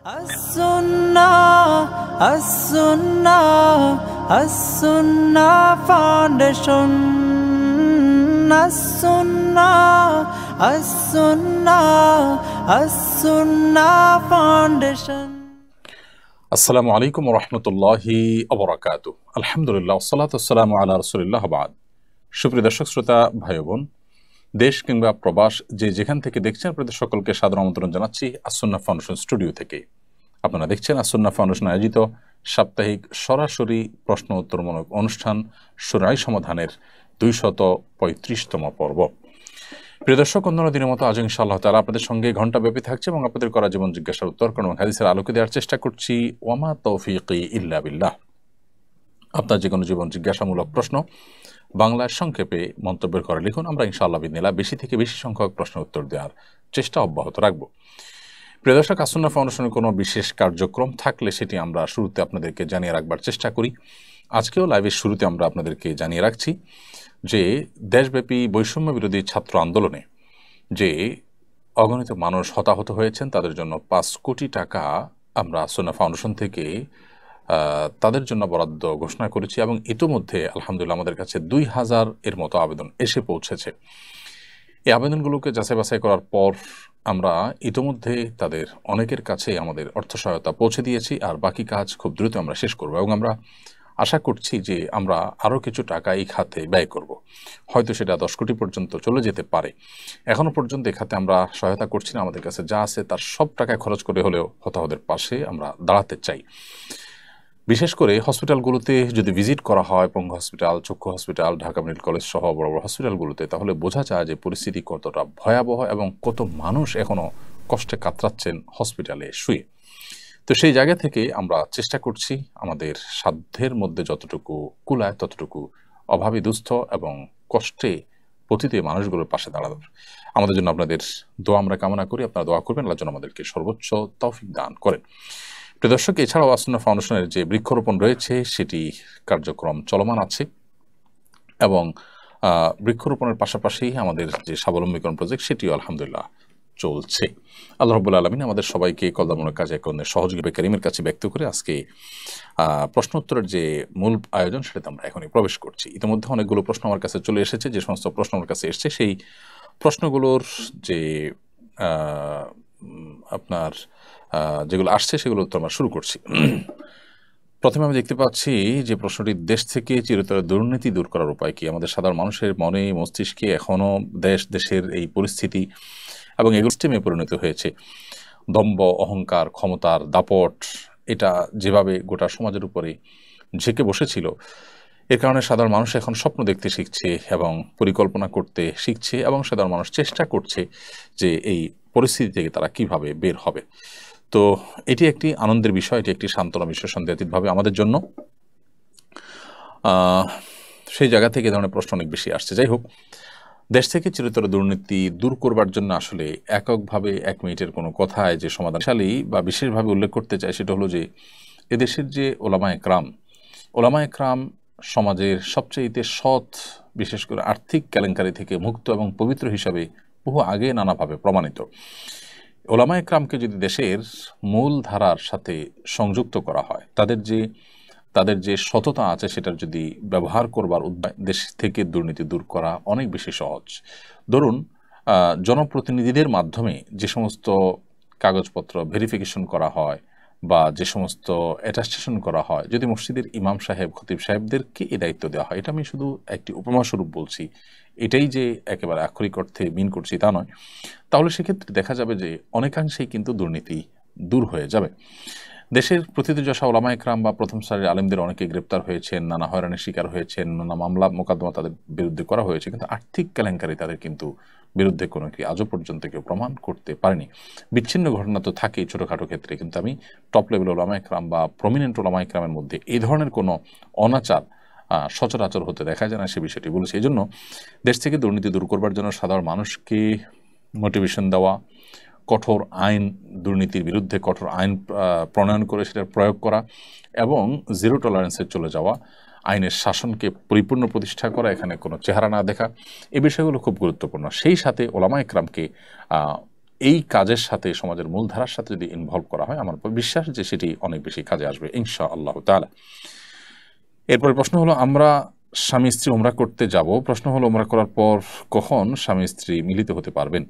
As-Sunnah, As-Sunnah, As-Sunnah Foundation. As-Sunnah, As-Sunnah, As-Sunnah Foundation. আসসালামু আলাইকুম ওয়া রাহমাতুল্লাহি ওয়া বারাকাতুহু। আলহামদুলিল্লাহ ওয়াসসালাতু ওয়াসসালামু আলা রাসূলিল্লাহ বাদ। সুপ্রিয় দর্শক শ্রোতা ভাই বোন, দেশ কিংবা প্রবাস যে যেখান থেকে দেখছেন আপনাদের সকলকে সাদর আমন্ত্রণ জানাচ্ছি আস-সুন্নাহ ফাউন্ডেশন স্টুডিও থেকে। আপনারা দেখছেন আস-সুন্নাহ ফাউন্ডেশন আয়োজিত সাপ্তাহিক সরাসরি প্রশ্ন উত্তরমূলক অনুষ্ঠান শুরাই সমাধানের 235তম পর্ব। প্রিয় দর্শক, অন্যান্য দিনের মতো আজ ইনশাআল্লাহ তাআলা আপনাদের সঙ্গে ঘণ্টাব্যাপী থাকছে এবং আপনাদের করা জীবন জিজ্ঞাসার উত্তর এবং হাদিসের আলোকে দেওয়ার চেষ্টা করছি। ওয়ামা তৌফিকি ইল্লা বিল্লাহ। আপনার যে কোনো জীবন জিজ্ঞাসামূলক প্রশ্ন বাংলার সংক্ষেপে মন্তব্যের করে লিখুন। আমরা ইনশাআল্লাহ বিদিনিল্লাহ বেশি থেকে বেশি সংখ্যক প্রশ্ন উত্তর দেওয়ার চেষ্টা অব্যাহত রাখব। প্রিয় দর্শক, আস-সুন্নাহ ফাউন্ডেশনের কোনো বিশেষ কার্যক্রম থাকলে সেটি আমরা শুরুতে আপনাদেরকে জানিয়ে রাখবার চেষ্টা করি। আজকেও লাইভের শুরুতে আমরা আপনাদেরকে জানিয়ে রাখছি যে দেশব্যাপী বৈষম্য বিরোধী ছাত্র আন্দোলনে যে অগণিত মানুষ হতাহত হয়েছেন তাদের জন্য 5 কোটি টাকা আমরা আস-সুন্নাহ ফাউন্ডেশন থেকে তাদের জন্য বরাদ্দ ঘোষণা করেছি এবং ইতোমধ্যে আলহামদুলিল্লাহ আমাদের কাছে 2000 এর মতো আবেদন এসে পৌঁছেছে। এই আবেদনগুলোকে যাচাই বাছাই করার পর আমরা ইতোমধ্যে তাদের অনেকের কাছে আমাদের অর্থ সহায়তা পৌঁছে দিয়েছি, আর বাকি কাজ খুব দ্রুত আমরা শেষ করব এবং আমরা আশা করছি যে আমরা আরও কিছু টাকা এই খাতে ব্যয় করব। হয়তো সেটা 10 কোটি পর্যন্ত চলে যেতে পারে। এখনও পর্যন্ত এই খাতে আমরা সহায়তা করছি না। আমাদের কাছে যা আছে তার সব টাকায় খরচ করে হলেও হতাহতদের পাশে আমরা দাঁড়াতে চাই। বিশেষ করে হসপিটালগুলোতে যদি ভিজিট করা হয়, পঙ্গু হসপিটাল, চক্ষু হসপিটাল, ঢাকা মেডিকেল কলেজ সহ বড় বড় হসপিটালগুলোতে, তাহলে বোঝা যায় যে পরিস্থিতি কতটা ভয়াবহ এবং কত মানুষ এখনও কষ্টে কাতরাচ্ছেন হসপিটালে শুয়ে। তো সেই জায়গা থেকে আমরা চেষ্টা করছি আমাদের সাধ্যের মধ্যে যতটুকু কুলায় ততটুকু অভাবী দুস্থ এবং কষ্টে পতিত মানুষগুলোর পাশে দাঁড়ানোর। আমাদের জন্য আপনাদের দোয়া আমরা কামনা করি। আপনারা দোয়া করবেন, আল্লাহ যেন আমাদেরকে সর্বোচ্চ তৌফিক দান করেন। প্রিয় দর্শক, এছাড়াও আস-সুন্নাহ ফাউন্ডেশনের যে বৃক্ষরোপণ রয়েছে সেটি কার্যক্রম চলমান আছে এবং বৃক্ষরোপণের পাশাপাশি আমাদের যে স্বাবলম্বীকরণ প্রজেক্ট সেটিও আলহামদুলিল্লাহ চলছে। আল্লাহ রাব্বুল আলামিন আমাদের সবাইকে কল্যাণমূলক কাজে সহযোগী কারীমের কাছে ব্যক্ত করে আজকে প্রশ্ন উত্তরের যে মূল আয়োজন সেটাতে আমরা এখনই প্রবেশ করছি। ইতিমধ্যে অনেকগুলো প্রশ্ন আমার কাছে চলে এসেছে। যে সমস্ত প্রশ্ন আমার কাছে এসছে সেই প্রশ্নগুলোর যে আপনার যেগুলো আসছে সেগুলো উত্তর আমরা শুরু করছি। প্রথমে আমি দেখতে পাচ্ছি যে প্রশ্নটি, দেশ থেকে চিরতরে দুর্নীতি দূর করার উপায় কি? আমাদের সাধারণ মানুষের মনে মস্তিষ্কে এখনও দেশের এই পরিস্থিতি এবং এগুলো সিস্টেমে পরিণত হয়েছে। দম্ভ, অহংকার, ক্ষমতার দাপট এটা যেভাবে গোটা সমাজের উপরে ঝেঁকে বসেছিল, এর কারণে সাধারণ মানুষ এখন স্বপ্ন দেখতে শিখছে এবং পরিকল্পনা করতে শিখছে এবং সাধারণ মানুষ চেষ্টা করছে যে এই পরিস্থিতি থেকে তারা কিভাবে বের হবে। তো এটি একটি আনন্দের বিষয়, এটি একটি সান্ত্বনা বিষয় সন্দেহাতীতভাবে আমাদের জন্য। সেই জায়গা থেকে এ ধরনের প্রশ্ন অনেক বেশি আসছে। যাই হোক, দেশ থেকে চিরতর দুর্নীতি দূর করবার জন্য আসলে এককভাবে 1 মিনিটের কোনো কথায় যে সমাধানশালী বা বিশেষভাবে উল্লেখ করতে চাই সেটা হলো যে এদেশের যে ওলামায়ে কেরাম সমাজের সবচেয়ে সৎ, বিশেষ করে আর্থিক কেলেঙ্কারি থেকে মুক্ত এবং পবিত্র হিসাবে বহু আগে নানাভাবে প্রমাণিত। ওলামায়ে কেরামকে যদি দেশের মূল ধারার সাথে সংযুক্ত করা হয়, তাদের যে সততা আছে সেটার যদি ব্যবহার করবার উদ্যোগ, দেশ থেকে দুর্নীতি দূর করা অনেক বেশি সহজ। ধরুন, জনপ্রতিনিধিদের মাধ্যমে যে সমস্ত কাগজপত্র ভেরিফিকেশন করা হয় বা যে সমস্ত অ্যাটাস্টেশন করা হয়, যদি মসজিদের ইমাম সাহেব, খতিব সাহেবদেরকে এই দায়িত্ব দেওয়া হয়, এটা আমি শুধু একটি উপমাস্বরূপ বলছি, এটাই যে একেবারে আক্ষরিক অর্থে মিন করছি তা নয়, তাহলে সেক্ষেত্রে দেখা যাবে যে অনেকাংশেই কিন্তু দুর্নীতি দূর হয়ে যাবে। দেশের প্রথিতযশা ওলামায়ে কেরাম বা প্রথম সারির আলেমদের অনেকে গ্রেপ্তার হয়েছেন, নানা হয়রানির শিকার হয়েছেন, নানা মামলা মোকদ্দমা তাদের বিরুদ্ধে করা হয়েছে, কিন্তু আর্থিক কেলেঙ্কারি তাদের কিন্তু বিরুদ্ধে কোনো কি আজও পর্যন্ত কেউ প্রমাণ করতে পারেনি। বিচ্ছিন্ন ঘটনা তো থাকেই ছোটোখাটো ক্ষেত্রে, কিন্তু আমি টপ লেভেল ওলামায়ে কেরাম বা প্রমিনেন্ট ওলামায়ে কেরামের মধ্যে এই ধরনের কোনো অনাচার সচরাচর হতে দেখা যায় না, সে বিষয়টি বলেছি। এই জন্য দেশ থেকে দুর্নীতি দূর করবার জন্য সাধারণ মানুষকে মোটিভেশন দেওয়া, কঠোর আইন, দুর্নীতির বিরুদ্ধে কঠোর আইন প্রণয়ন করে সেটার প্রয়োগ করা এবং জিরো টলারেন্সে চলে যাওয়া, আইনের শাসনকে পরিপূর্ণ প্রতিষ্ঠা করা, এখানে কোনো চেহারা না দেখা, এই বিষয়গুলো খুব গুরুত্বপূর্ণ। সেই সাথে ওলামায়ে কেরামকে এই কাজের সাথে সমাজের মূলধারার সাথে যদি ইনভলভ করা হয়, আমার বিশ্বাস যে সেটি অনেক বেশি কাজে আসবে ইনশাআল্লাহ তাআলা। এরপরে প্রশ্ন হলো, আমরা স্বামী স্ত্রী উমরা করতে যাব, প্রশ্ন হলো উমরা করার পর কখন স্বামী স্ত্রী মিলিত হতে পারবেন?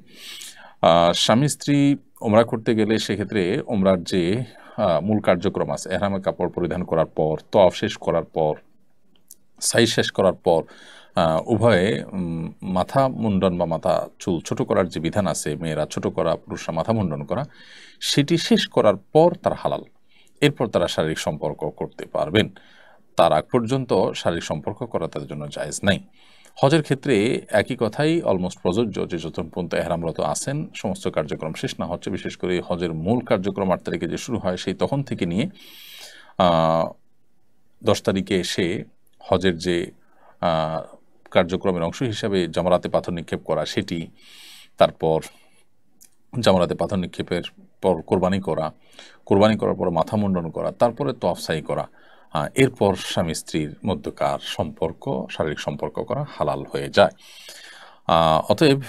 স্বামী স্ত্রী উমরা করতে গেলে সেক্ষেত্রে উমরার যে মূল কার্যক্রম আছে, এহরামের কাপড় পরিধান করার পর, তওয়াফ শেষ করার পর, সাই শেষ করার পর উভয়ে মাথা মুন্ডন বা মাথা চুল ছোট করার যে বিধান আছে, মেয়েরা ছোট করা, পুরুষরা মাথা মুন্ডন করা, সেটি শেষ করার পর তার হালাল। এরপর তারা শারীরিক সম্পর্ক করতে পারবেন। তার আগ পর্যন্ত শারীরিক সম্পর্ক করা তাদের জন্য জায়েজ নাই। হজের ক্ষেত্রে একই কথাই অলমোস্ট প্রযোজ্য, যে যতক্ষণ পর্যন্ত এহরামরত আছেন সমস্ত কার্যক্রম শেষ না হচ্ছে, বিশেষ করে হজের মূল কার্যক্রম 8 তারিখে যে শুরু হয়, সেই তখন থেকে নিয়ে 10 তারিখে এসে হজের যে কার্যক্রমের অংশ হিসাবে জামরাতে পাথর নিক্ষেপ করা সেটি, তারপর জামরাতে পাথর নিক্ষেপের পর কোরবানি করার পর মাথা মুন্ডন করা, তারপরে তওয়াফ সাই করা, এরপর স্বামী স্ত্রীর মধ্যকার সম্পর্ক, শারীরিক সম্পর্ক করা হালাল হয়ে যায়। অতএব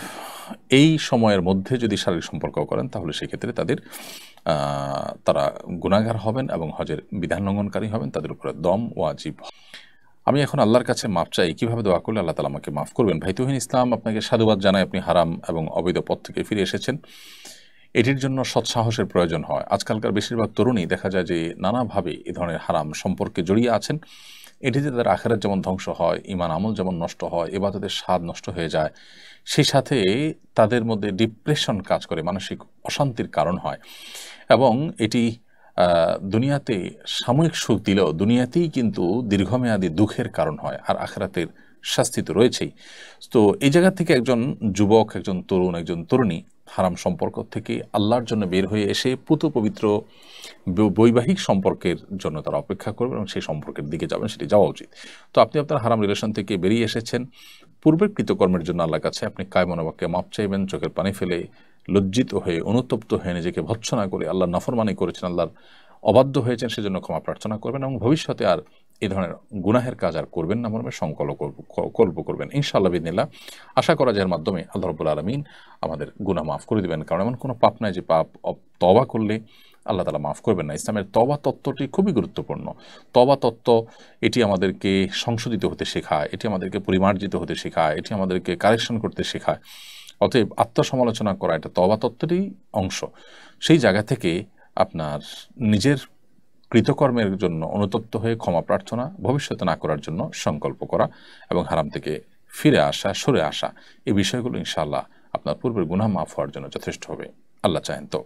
এই সময়ের মধ্যে যদি শারীরিক সম্পর্ক করেন তাহলে সেক্ষেত্রে তারা গুনাহগার হবেন এবং হজের বিধান লঙ্ঘনকারী হবেন, তাদের উপরে দম ওয়াজিব। আমি এখন আল্লাহর কাছে মাপ চাই, কীভাবে দোয়া করলে আল্লাহ তাআলা আমাকে মাফ করবেন? ভাই তুহিন ইসলাম, আপনাকে সাধুবাদ জানাই, আপনি হারাম এবং অবৈধ পথ থেকে ফিরে এসেছেন। এটির জন্য সৎসাহসের প্রয়োজন হয়। আজকালকার বেশিরভাগ তরুণী দেখা যায় যে নানাভাবে এই ধরনের হারাম সম্পর্কে জড়িয়ে আছেন। এটিতে তাদের আখিরাত যেমন ধ্বংস হয়, ঈমান আমল যেমন নষ্ট হয়, ইবাদতের স্বাদ নষ্ট হয়ে যায়, সেই সাথে তাদের মধ্যে ডিপ্রেশন কাজ করে, মানসিক অশান্তির কারণ হয় এবং এটি দুনিয়াতে সাময়িক সুখ দিলেও দুনিয়াতেই কিন্তু দীর্ঘমেয়াদী দুঃখের কারণ হয়, আর আখিরাতের শাস্তি তো রয়েছেই। তো এই জায়গা থেকে একজন যুবক, একজন তরুণ, একজন তরুণী হারাম সম্পর্ক থেকে আল্লাহর জন্য বের হয়ে এসে পুত পবিত্র বৈবাহিক সম্পর্কের জন্য তারা অপেক্ষা করবেন এবং সেই সম্পর্কের দিকে যাবেন, সেটি যাওয়া উচিত। তো আপনি আপনার হারাম রিলেশন থেকে বেরিয়ে এসেছেন, পূর্বের কৃতকর্মের জন্য আল্লাহর কাছে আপনি কায়মনোবাক্যে মাপ চাইবেন, চোখের পানি ফেলে লজ্জিত হয়ে অনুতপ্ত হয়ে নিজেকে ভৎসনা করে আল্লাহর নাফরমানি করেছেন, আল্লাহর অবাধ্য হয়েছেন, সেজন্য ক্ষমা প্রার্থনা করবেন এবং ভবিষ্যতে আর এই ধরনের গুনাহের কাজ আর করবেন না মর্মে সংকল্প করবেন ইনশাআল্লাহ বিদিনিল্লাহ। আশা করা যায় এর মাধ্যমে আল্লাহ রাব্বুল আলামিন আমাদের গুনাহ মাফ করে দিবেন, কারণ এমন কোনো পাপ নাই যে পাপ তওবা করলে আল্লাহ তাআলা মাফ করবেন না। ইসলামের তওবা তত্ত্বটি খুবই গুরুত্বপূর্ণ। তওবা তত্ত্ব এটি আমাদেরকে সংশোধিত হতে শেখায়, এটি আমাদেরকে পরিমার্জিত হতে শেখায়, এটি আমাদেরকে কারেকশন করতে শেখায়। অতএব আত্মসমালোচনা করা এটা তওবা তত্ত্বেরই অংশ। সেই জায়গা থেকে আপনার নিজের কৃতকর্মের জন্য অনুতপ্ত হয়ে ক্ষমা প্রার্থনা, ভবিষ্যতে না করার জন্য সংকল্প করা এবং হারাম থেকে ফিরে আসা, সরে আসা, এই বিষয়গুলো ইনশাআল্লাহ আপনার পূর্বের গুনাহ মাফ হওয়ার জন্য যথেষ্ট হবে, আল্লাহ চাহেন তো।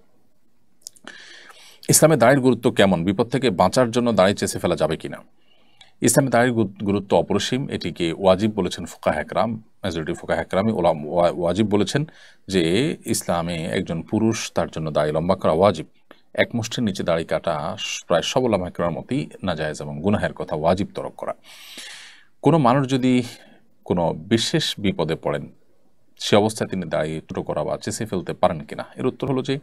ইসলামে দাড়ির গুরুত্ব কেমন? বিপদ থেকে বাঁচার জন্য দাড়ি চেঁচে ফেলা যাবে কিনা? ইসলামে দাড়ির গুরুত্ব অপরিসীম। এটিকে ওয়াজিব বলেছেন ফুকাহা একরাম, মেজরিটি ফুকাহা একরামই ওয়াজিব বলেছেন যে ইসলামে একজন পুরুষ তার জন্য দাড়ি লম্বা করা ওয়াজিব। এক মুষ্টির নিচে দাড়ি কাটা প্রায় সব উলামা একরামের মতই নাজায়েজ এবং গুনাহের কথা ওয়াজিব তরক করা। কোনো মানুষ যদি কোনো বিশেষ বিপদে পড়েন, সে অবস্থায় তিনি দাড়ি ছোটো করা বা চেঁচে ফেলতে পারেন কিনা? এর উত্তর হলো যে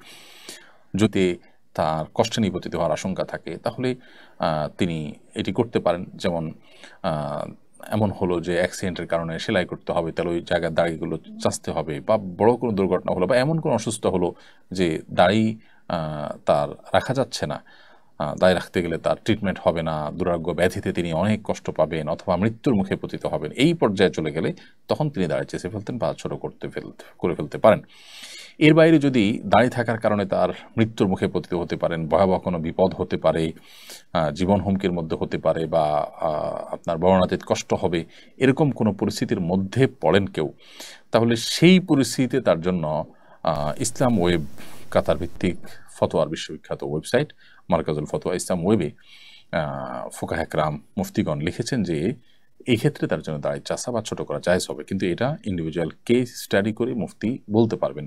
যদি তার কষ্টে নিপতিত হওয়ার আশঙ্কা থাকে তাহলে তিনি এটি করতে পারেন। যেমন এমন হলো যে অ্যাক্সিডেন্টের কারণে সেলাই করতে হবে, তাহলে ওই জায়গার দাড়িগুলো চাচতে হবে, বা বড় কোনো দুর্ঘটনা হলো বা এমন কোনো অসুস্থ হলো যে দাড়ি তার রাখা যাচ্ছে না, দায় রাখতে গেলে তার ট্রিটমেন্ট হবে না, দুরারোগ্য ব্যাধিতে তিনি অনেক কষ্ট পাবেন অথবা মৃত্যুর মুখে পতিত হবেন, এই পর্যায়ে চলে গেলে তখন তিনি দাড়ি চেঁচে ফেলতেন বা ছোটো করে ফেলতে পারেন। এর বাইরে যদি দাঁড়িয়ে থাকার কারণে তার মৃত্যুর মুখে পতিত হতে পারেন, ভয়াবহ কোনো বিপদ হতে পারে, জীবন হুমকির মধ্যে হতে পারে, বা আপনার বর্ণাতীত কষ্ট হবে, এরকম কোনো পরিস্থিতির মধ্যে পড়েন কেউ, তাহলে সেই পরিস্থিতিতে তার জন্য ইসলাম ওয়েব, কাতার ভিত্তিক ফতোয়ার বিশ্ববিখ্যাত ওয়েবসাইট মারকাজুল ফতোয়া ইসলাম ওয়েবে ফুকাহা একরাম মুফতিগণ লিখেছেন যে এই ক্ষেত্রে তার জন্য দাড়ি চাচা বা ছোটো করা জায়েজ হবে, কিন্তু এটা ইন্ডিভিজুয়াল কেস স্টাডি করে মুফতি বলতে পারবেন।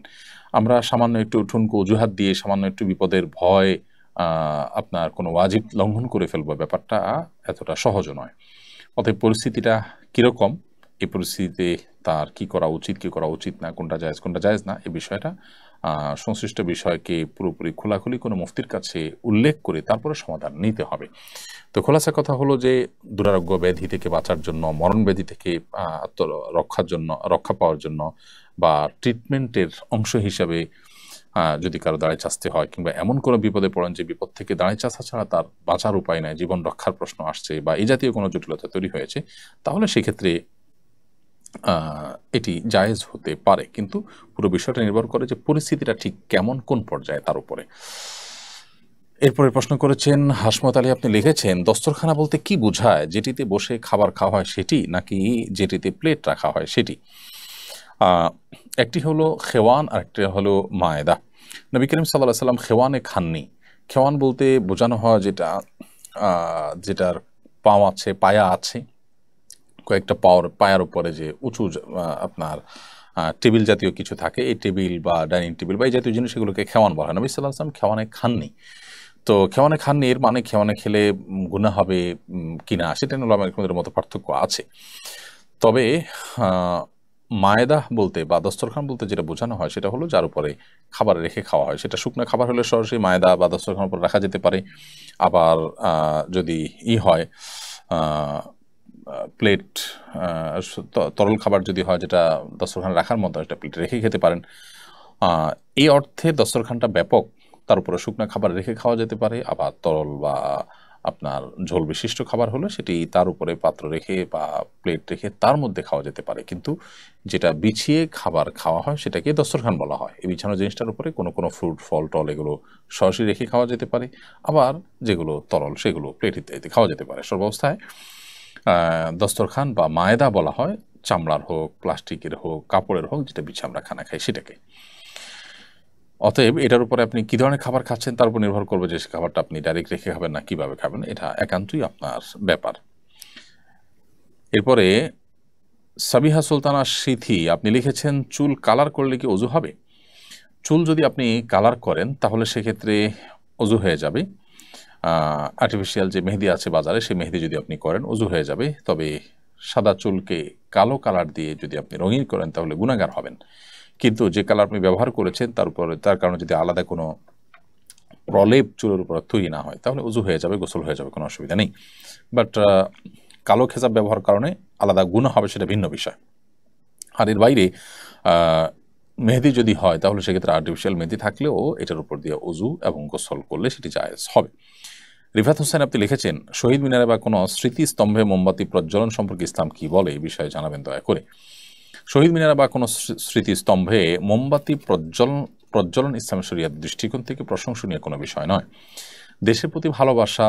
আমরা সামান্য একটু ঠুনকো অজুহাত দিয়ে, সামান্য একটু বিপদের ভয় আপনার কোনো ওয়াজিব লঙ্ঘন করে ফেলবো, ব্যাপারটা এতটা সহজ নয়। অতএব পরিস্থিতিটা কীরকম, এই পরিস্থিতিতে তার কি করা উচিত, কি করা উচিত না, কোনটা জায়েজ না, এই বিষয়টা সংশ্লিষ্ট বিষয়কে পুরোপুরি খোলাখুলি কোনো মুফতির কাছে উল্লেখ করে তারপরে সমাধান নিতে হবে। তো খোলাসা কথা হলো যে দুরারোগ্য ব্যাধি থেকে বাঁচার জন্য, মরণ ব্যাধি থেকে রক্ষা পাওয়ার জন্য বা ট্রিটমেন্টের অংশ হিসাবে যদি কারো দাঁড়ায় চাচতে হয় কিংবা এমন কোনো বিপদে পড়েন যে বিপদ থেকে দাঁড়ায় চাচা ছাড়া তার বাঁচার উপায় নাই, জীবন রক্ষার প্রশ্ন আসছে বা এই জাতীয় কোনো জটিলতা তৈরি হয়েছে, তাহলে সেক্ষেত্রে এটি জায়েজ হতে পারে। কিন্তু পুরো বিষয়টা নির্ভর করে যে পরিস্থিতিটা ঠিক কেমন, কোন পর্যায়ে, তার উপরে। এরপরে প্রশ্ন করেছেন হাসমত আলী, আপনি লিখেছেন দস্তরখানা বলতে কি বোঝায়? যেটিতে বসে খাবার খাওয়া হয় সেটি, নাকি যেটিতে প্লেট রাখা হয় সেটি? একটি হলো খেওয়ান আর একটি হলো মায়েদা। নবী করিম সাল্লাল্লাহু আলাইহি সাল্লাম খেওয়ানে খাননি। খেওয়ান বলতে বোঝানো হয় যেটার পাও আছে, পায়া আছে, কয়েকটা পায়ার উপরে যে উঁচু আপনার টেবিল জাতীয় কিছু থাকে, এই টেবিল বা ডাইনিং টেবিল বা এই জাতীয় জিনিস, এগুলোকে খেওয়ান বলা হয়। নবী সাল্লাল্লাহু আলাইহি সাল্লাম খেওয়ানে খাননি। তো খেওয়ানে খাননি এর মানে খেওয়ানে খেলে গুনাহ হবে কিনা, সেটা নিয়ে উলামাদের মতো পার্থক্য আছে। তবে মায়েদা বলতে বা দস্তরখান বলতে যেটা বোঝানো হয় সেটা হলো যার উপরে খাবার রেখে খাওয়া হয়। সেটা শুকনো খাবার হলে সরাসরি মায়েদা বা দস্তরখানের উপর রাখা যেতে পারে। আবার যদি হয় প্লেট, তরল খাবার যদি হয় যেটা দস্তরখানে রাখার মতো, একটা প্লেটে রেখে খেতে পারেন। এই অর্থে দস্তরখানটা ব্যাপক। তার উপরে শুকনো খাবার রেখে খাওয়া যেতে পারে। আবার তরল বা আপনার ঝোল বিশিষ্ট খাবার হলে সেটি তার উপরে পাত্র রেখে বা প্লেট রেখে তার মধ্যে খাওয়া যেতে পারে। কিন্তু যেটা বিছিয়ে খাবার খাওয়া হয় সেটাকে দস্তরখান বলা হয়। এই বিছানো জিনিসটার উপরে কোনো কোনো ফ্রুট, ফল, টল এগুলো সরাসরি রেখে খাওয়া যেতে পারে। আবার যেগুলো তরল সেগুলো প্লেট ইত্যাদিতে খাওয়া যেতে পারে। সর্বাবস্থায় দস্তরখান বা মায়েদা বলা হয় চামড়ার হোক, প্লাস্টিকের হোক, কাপড়ের হোক, যেটা বিছে আমরা খানা খাই সেটাকে। অতএব এটার উপরে আপনি কী ধরনের খাবার খাচ্ছেন তার উপর নির্ভর করবে যে সে খাবারটা আপনি ডাইরেক্ট রেখে খাবেন না কীভাবে খাবেন, এটা একান্তই আপনার ব্যাপার। এরপরে সাবিহা সুলতানা সিথি, আপনি লিখেছেন চুল কালার করলে কি অজু হবে? চুল যদি আপনি কালার করেন তাহলে সেক্ষেত্রে অজু হয়ে যাবে। আর্টিফিশিয়াল যে মেহেদি আছে বাজারে, সেই মেহেদি যদি আপনি করেন অজু হয়ে যাবে। তবে সাদা চুলকে কালো কালার দিয়ে যদি আপনি রঙিন করেন তাহলে গুনাহগার হবেন। কিন্তু যে কালার আপনি ব্যবহার করেছেন তার কারণে যদি আলাদা কোনো প্রলেপ চুলের উপর তৈরি না হয় তাহলে অজু হয়ে যাবে, গোসল হয়ে যাবে, কোনো অসুবিধা নেই। বাট কালো খেজাব ব্যবহার কারণে আলাদা গুনাহ হবে, সেটা ভিন্ন বিষয়। আর এর বাইরে মেহেদি যদি হয় তাহলে সেক্ষেত্রে আর্টিফিশিয়াল মেহেদি থাকলেও এটার উপর দিয়ে অজু এবং গোসল করলে সেটি জায়েজ হবে। রিফাত হোসেন, আপনি লিখেছেন শহীদ মিনারে বা কোনো স্মৃতিস্তম্ভে মোমবাতি প্রজ্বলন সম্পর্কে ইসলাম কি বলে, এই বিষয়ে জানাবেন দয়া করে। শহীদ মিনারে বা কোনো স্মৃতিস্তম্ভে মোমবাতি প্রজ্বলন ইসলামের শরিয়াত দৃষ্টিকোণ থেকে প্রশংসনীয় কোনো বিষয় নয়। দেশের প্রতি ভালোবাসা,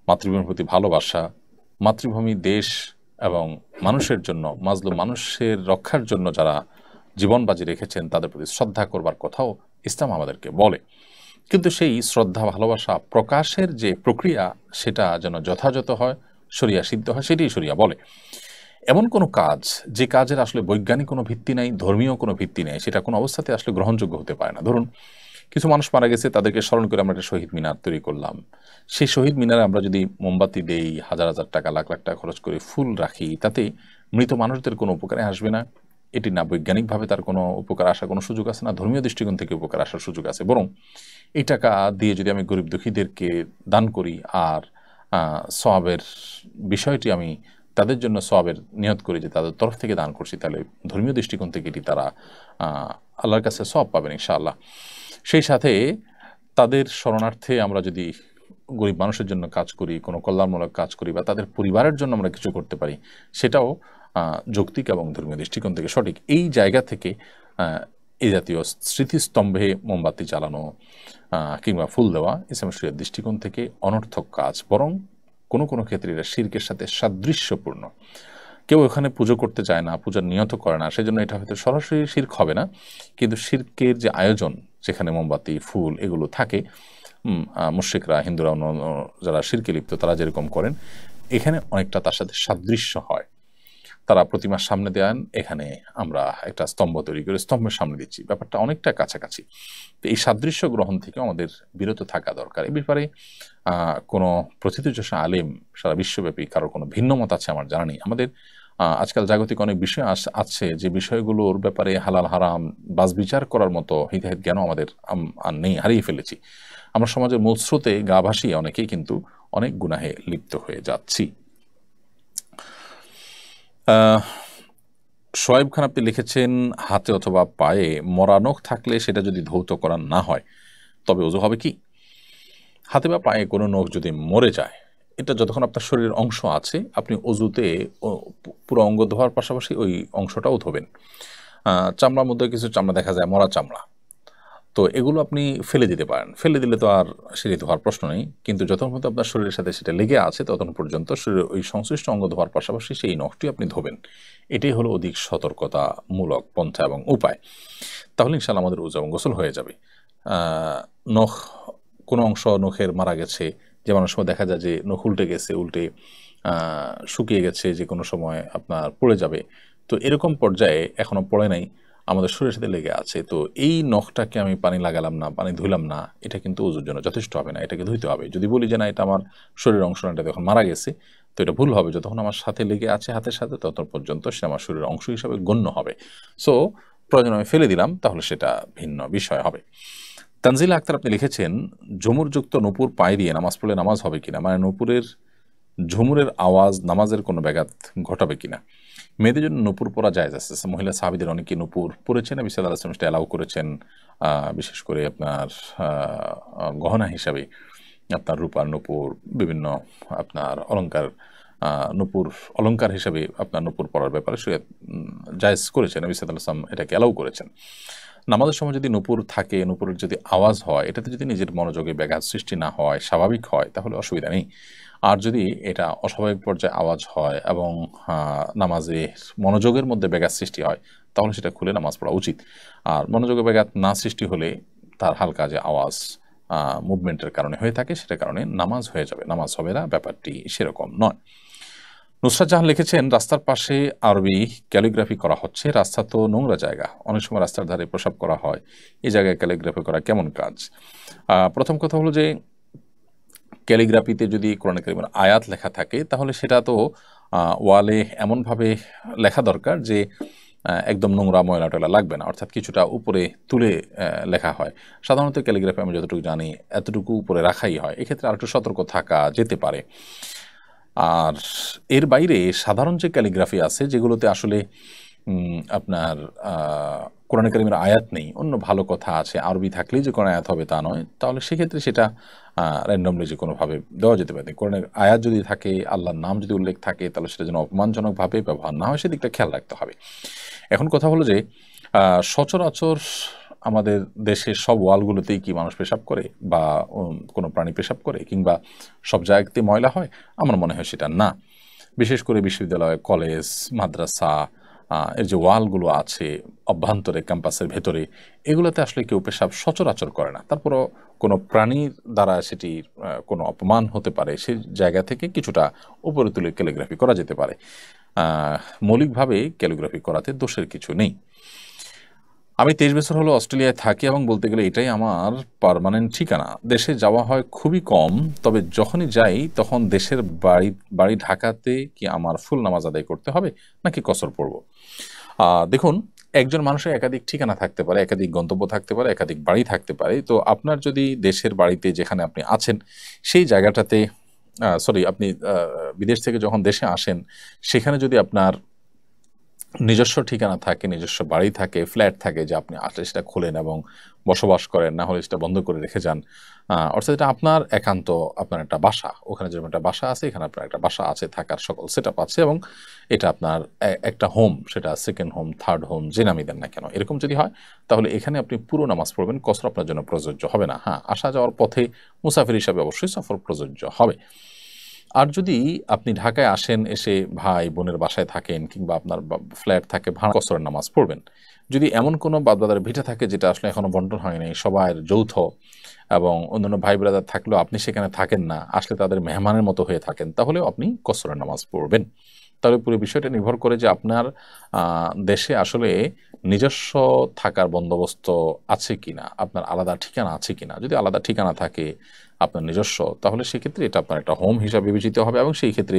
মাতৃভূমির প্রতি ভালোবাসা, মাতৃভূমি, দেশ এবং মানুষের জন্য, মাজলুম মানুষের রক্ষার জন্য যারা জীবন বাজি রেখেছেন তাদের প্রতি শ্রদ্ধা করবার কথাও ইসলাম আমাদেরকে বলে। কিন্তু সেই শ্রদ্ধা ভালোবাসা প্রকাশের যে প্রক্রিয়া সেটা যেন যথাযথ হয়, শরিয়া সিদ্ধ হয়, সেটাই শরিয়া বলে। এমন কোনো কাজ যে কাজের আসলে বৈজ্ঞানিক কোনো ভিত্তি নেই, ধর্মীয় কোনো ভিত্তি নেই, সেটা কোনো অবস্থাতে আসলে গ্রহণযোগ্য হতে পারে না। ধরুন কিছু মানুষ মারা গেছে, তাদেরকে স্মরণ করে আমরা একটা শহীদ মিনার তৈরি করলাম। সেই শহীদ মিনারে আমরা যদি মোমবাতি দেই, হাজার হাজার টাকা, লাখ লাখ টাকা খরচ করে ফুল রাখি, তাতে মৃত মানুষদের কোনো উপকারে আসবে না। এটি না বৈজ্ঞানিকভাবে তার কোনো উপকার আসার কোনো সুযোগ আছে, না ধর্মীয় দৃষ্টিকোণ থেকে উপকার আসার সুযোগ আছে। বরং এই টাকা দিয়ে যদি আমি গরিব দুঃখীদেরকে দান করি আর সওয়াবের বিষয়টি আমি তাদের জন্য সওয়াবের নিয়ত করি যে তাদের তরফ থেকে দান করছি, তাহলে ধর্মীয় দৃষ্টিকোণ থেকে এটি তারা আল্লাহর কাছে সওয়াব পাবেন ইনশাআল্লাহ। সেই সাথে তাদের শরণার্থে আমরা যদি গরিব মানুষের জন্য কাজ করি, কোনো কল্যাণমূলক কাজ করি বা তাদের পরিবারের জন্য আমরা কিছু করতে পারি, সেটাও যৌক্তিক এবং ধর্মীয় দৃষ্টিকোণ থেকে সঠিক। এই জায়গা থেকে এই জাতীয় স্মৃতিস্তম্ভে মোমবাতি জ্বালানো কিংবা ফুল দেওয়া ইসলামের শরিয়ার দৃষ্টিকোণ থেকে অনর্থক কাজ, বরং কোনো কোনো ক্ষেত্রে এটা শিরকের সাথে সাদৃশ্যপূর্ণ। কেউ এখানে পুজো করতে চায় না, পূজার নিয়ত করে না, সেজন্য এটা হয়তো সরাসরি শিরক হবে না, কিন্তু শিরকের যে আয়োজন, যেখানে মোমবাতি, ফুল এগুলো থাকে, মুশরিকরা, হিন্দুরা, যারা শিরকে লিপ্ত তারা যেরকম করেন, এখানে অনেকটা তার সাথে সাদৃশ্য হয়। তারা প্রতিমার সামনে দেন, এখানে আমরা একটা স্তম্ভ তৈরি করে স্তম্ভের সামনে দিচ্ছি, ব্যাপারটা অনেকটা কাছাকাছি। তো এই সাদৃশ্য গ্রহণ থেকে আমাদের বিরত থাকা দরকার। এই ব্যাপারে কোনো প্রথিতযশা আলেম সারা বিশ্বব্যাপী কারোর কোনো ভিন্ন মত আছে আমার জানা নেই। আমাদের আজকাল জাগতিক অনেক বিষয় আছে যে বিষয়গুলোর ব্যাপারে হালাল হারাম বাজ বিচার করার মতো হিতাহিত জ্ঞানও আমাদের আর নেই, হারিয়ে ফেলেছি। আমরা সমাজের মূল স্রোতে গা ভাসিয়ে অনেকেই কিন্তু অনেক গুনাহে লিপ্ত হয়ে যাচ্ছি। সোয়েব খান আপনি লিখেছেন হাতে অথবা পায়ে মরা নখ থাকলে সেটা যদি ধৌত করা না হয় তবে ওযু হবে কি? হাতে বা পায়ে কোনো নখ যদি মরে যায়, এটা যতক্ষণ আপনার শরীরের অংশ আছে আপনি অজুতে পুরো অঙ্গ ধোয়ার পাশাপাশি ওই অংশটাও ধোবেন। চামড়ার মধ্যে কিছু চামড়া দেখা যায় মরা চামড়া, তো এগুলো আপনি ফেলে দিতে পারেন। ফেলে দিলে তো আর সেটি ধোয়ার প্রশ্ন নেই, কিন্তু যতক্ষণ পর্যন্ত আপনার শরীরের সাথে সেটা লেগে আছে ততক্ষণ পর্যন্ত শরীরের ওই সংশ্লিষ্ট অঙ্গ ধোয়ার পাশাপাশি সেই নখটি আপনি ধোবেন। এটাই হলো অধিক সতর্কতামূলক পন্থা এবং উপায়। তাহলে ইনশাআল্লাহ আমাদের ওযু এবং গোসল হয়ে যাবে। নখ কোনো অংশ নখের মারা গেছে, যেমন অনেক সময় দেখা যায় যে নখ উল্টে গেছে, উল্টে শুকিয়ে গেছে, যে কোনো সময় আপনার পড়ে যাবে, তো এরকম পর্যায়ে এখনও পড়ে নাই, আমাদের শরীরের সাথে লেগে আছে, তো এই নখটাকে আমি পানি লাগালাম না, পানি ধুলাম না, এটা কিন্তু ওযুর জন্য যথেষ্ট হবে না, এটাকে ধুইতে হবে। যদি বলি যে না এটা আমার শরীরের অংশ না, এটা যখন মারা গেছে, তো এটা ভুল হবে। যতক্ষণ আমার সাথে লেগে আছে হাতের সাথে ততক্ষণ পর্যন্ত সে আমার শরীরের অংশ হিসাবে গণ্য হবে। সো প্রয়োজন আমি ফেলে দিলাম, তাহলে সেটা ভিন্ন বিষয় হবে। তানজিলা আক্তার আপনি লিখেছেন ঝুমুরযুক্ত নূপুর পায়ে দিয়ে নামাজ পড়লে নামাজ হবে কিনা, মানে নূপুরের ঝুমুরের আওয়াজ নামাজের কোনো ব্যাঘাত ঘটাবে কিনা। মেয়েদের জন্য নূপুর পরা জায়েজ আছে। মহিলা সাহাবীদের অনেকে নূপুর পরেছেন, নবী সাল্লাল্লাহু আলাইহি ওয়াসাল্লাম সেটা অ্যালাউ করেছেন, বিশেষ করে আপনার গহনা হিসাবে আপনার রূপার নূপুর, বিভিন্ন আপনার অলংকার, নূপুর অলংকার হিসাবে আপনার নূপুর পরার ব্যাপারে সে জায়েজ করেছেন, নবী সাল্লাল্লাহু আলাইহি ওয়াসাল্লাম এটাকে অ্যালাউ করেছেন। নামাজের সময় যদি নূপুর থাকে, নূপুরের যদি আওয়াজ হয়, এটাতে যদি নিজের মনোযোগে ব্যাঘাত সৃষ্টি না হয়, স্বাভাবিক হয়, তাহলে অসুবিধা নেই। আর যদি এটা অস্বাভাবিক পর্যায়ে আওয়াজ হয় এবং নামাজে মনোযোগের মধ্যে ব্যাঘাত সৃষ্টি হয়, তাহলে সেটা খুলে নামাজ পড়া উচিত। আর মনোযোগে ব্যাঘাত না সৃষ্টি হলে তার হালকা যে আওয়াজ মুভমেন্টের কারণে হয়ে থাকে, সেটার কারণে নামাজ হয়ে যাবে, নামাজ হবে না, ব্যাপারটি সেরকম নয়। নুসরাত জাহান লিখেছেন রাস্তার পাশে আরবি ক্যালিগ্রাফি করা হচ্ছে, রাস্তা তো নোংরা জায়গা, অনেক সময় রাস্তার ধারে প্রসাব করা হয়, এই জায়গায় ক্যালিগ্রাফি করা কেমন কাজ? প্রথম কথা হলো যে ক্যালিগ্রাফিতে যদি কোরআন কারীমের আয়াত লেখা থাকে তাহলে সেটা তো ওয়ালে এমনভাবে লেখা দরকার যে একদম নোংরা ময়লা টয়লা লাগবে না, অর্থাৎ কিছুটা উপরে তুলে লেখা হয়। সাধারণত ক্যালিগ্রাফি আমি যতটুকু জানি এতটুকু উপরে রাখাই হয়, এক্ষেত্রে আরেকটু সতর্ক থাকা যেতে পারে। আর এর বাইরে সাধারণ যে ক্যালিগ্রাফি আছে যেগুলোতে আসলে আপনার কোরআন কারীমের আয়াত নেই, অন্য ভালো কথা আছে, আরবি থাকলেই যে কোনো আয়াত হবে তা নয়, তাহলে সেক্ষেত্রে সেটা র্যান্ডমলি যে কোনোভাবে দেওয়া যেতে পারে। কোরআনের আয়াত যদি থাকে, আল্লাহর নাম যদি উল্লেখ থাকে, তাহলে সেটা যেন অপমানজনকভাবে ব্যবহার না হয়, সেদিকটা খেয়াল রাখতে হবে। এখন কথা হলো যে সচরাচর আমাদের দেশের সব ওয়ালগুলোতেই কি মানুষ পেশাব করে বা কোনো প্রাণী পেশাব করে, কিংবা সব জায়গাতে ময়লা হয়? আমার মনে হয় সেটা না। বিশেষ করে বিশ্ববিদ্যালয়, কলেজ, মাদ্রাসা এর যে ওয়ালগুলো আছে অভ্যন্তরে, ক্যাম্পাসের ভেতরে, এগুলোতে আসলে কেউ পেশাব সচরাচর করে না। তারপরও কোনো প্রাণীর দ্বারা সেটি কোনো অপমান হতে পারে, সেই জায়গা থেকে কিছুটা উপরে তুলে ক্যালিগ্রাফি করা যেতে পারে। মৌলিকভাবে ক্যালিগ্রাফি করাতে দোষের কিছু নেই। আমি 23 বছর হলো অস্ট্রেলিয়ায় থাকি এবং বলতে গেলে এটাই আমার পার্মানেন্ট ঠিকানা। দেশে যাওয়া হয় খুবই কম, তবে যখনই যাই তখন দেশের বাড়ি ঢাকাতে কি আমার ফুল নামাজ আদায় করতে হবে নাকি কসর পড়ব? দেখুন, একজন মানুষের একাধিক ঠিকানা থাকতে পারে, একাধিক গন্তব্য থাকতে পারে, একাধিক বাড়ি থাকতে পারে। তো আপনার যদি দেশের বাড়িতে যেখানে আপনি আছেন সেই জায়গাটাতে আপনি বিদেশ থেকে যখন দেশে আসেন সেখানে যদি আপনার নিজস্ব ঠিকানা থাকে, নিজস্ব বাড়ি থাকে, ফ্ল্যাট থাকে, যে আপনি আসলে সেটা খোলেন এবং বসবাস করেন, না হলে সেটা বন্ধ করে রেখে যান, অর্থাৎ এটা আপনার একান্ত, আপনার একটা বাসা, ওখানে যেরকম একটা বাসা আছে এখানে আপনার একটা বাসা আছে, থাকার সকল সেটআপ আছে, এবং এটা আপনার একটা হোম, সেটা সেকেন্ড হোম, থার্ড হোম, যে নামই দেন না কেন, এরকম যদি হয় তাহলে এখানে আপনি পুরো নামাজ পড়বেন, কসর আপনার জন্য প্রযোজ্য হবে না। হ্যাঁ, আসা যাওয়ার পথে মুসাফির হিসাবে অবশ্যই সফর প্রযোজ্য হবে। আর যদি আপনি ঢাকায় আসেন, এসে ভাই বোনের বাসায় থাকেন, কিংবা আপনার ফ্ল্যাট থাকে, ভাড়া, কসরের নামাজ পড়বেন। যদি এমন কোনো বাপদাদার ভিটা থাকে যেটা আসলে এখনো বন্টন হয়নি, সবার যৌথ, এবং অন্যান্য ভাই ব্রাদার থাকলেও আপনি সেখানে থাকেন না, আসলে তাদের মেহমানের মতো হয়ে থাকেন, তাহলেও আপনি কসরের নামাজ পড়বেন। তাহলে পুরো বিষয়টা নির্ভর করে যে আপনার দেশে আসলে নিজস্ব থাকার বন্দোবস্ত আছে কিনা, আপনার আলাদা ঠিকানা আছে কিনা। যদি আলাদা ঠিকানা থাকে আপনার নিজস্ব, তাহলে সেক্ষেত্রে এটা আপনার একটা হোম হিসাবে বিবেচিত হবে, এবং সেই ক্ষেত্রে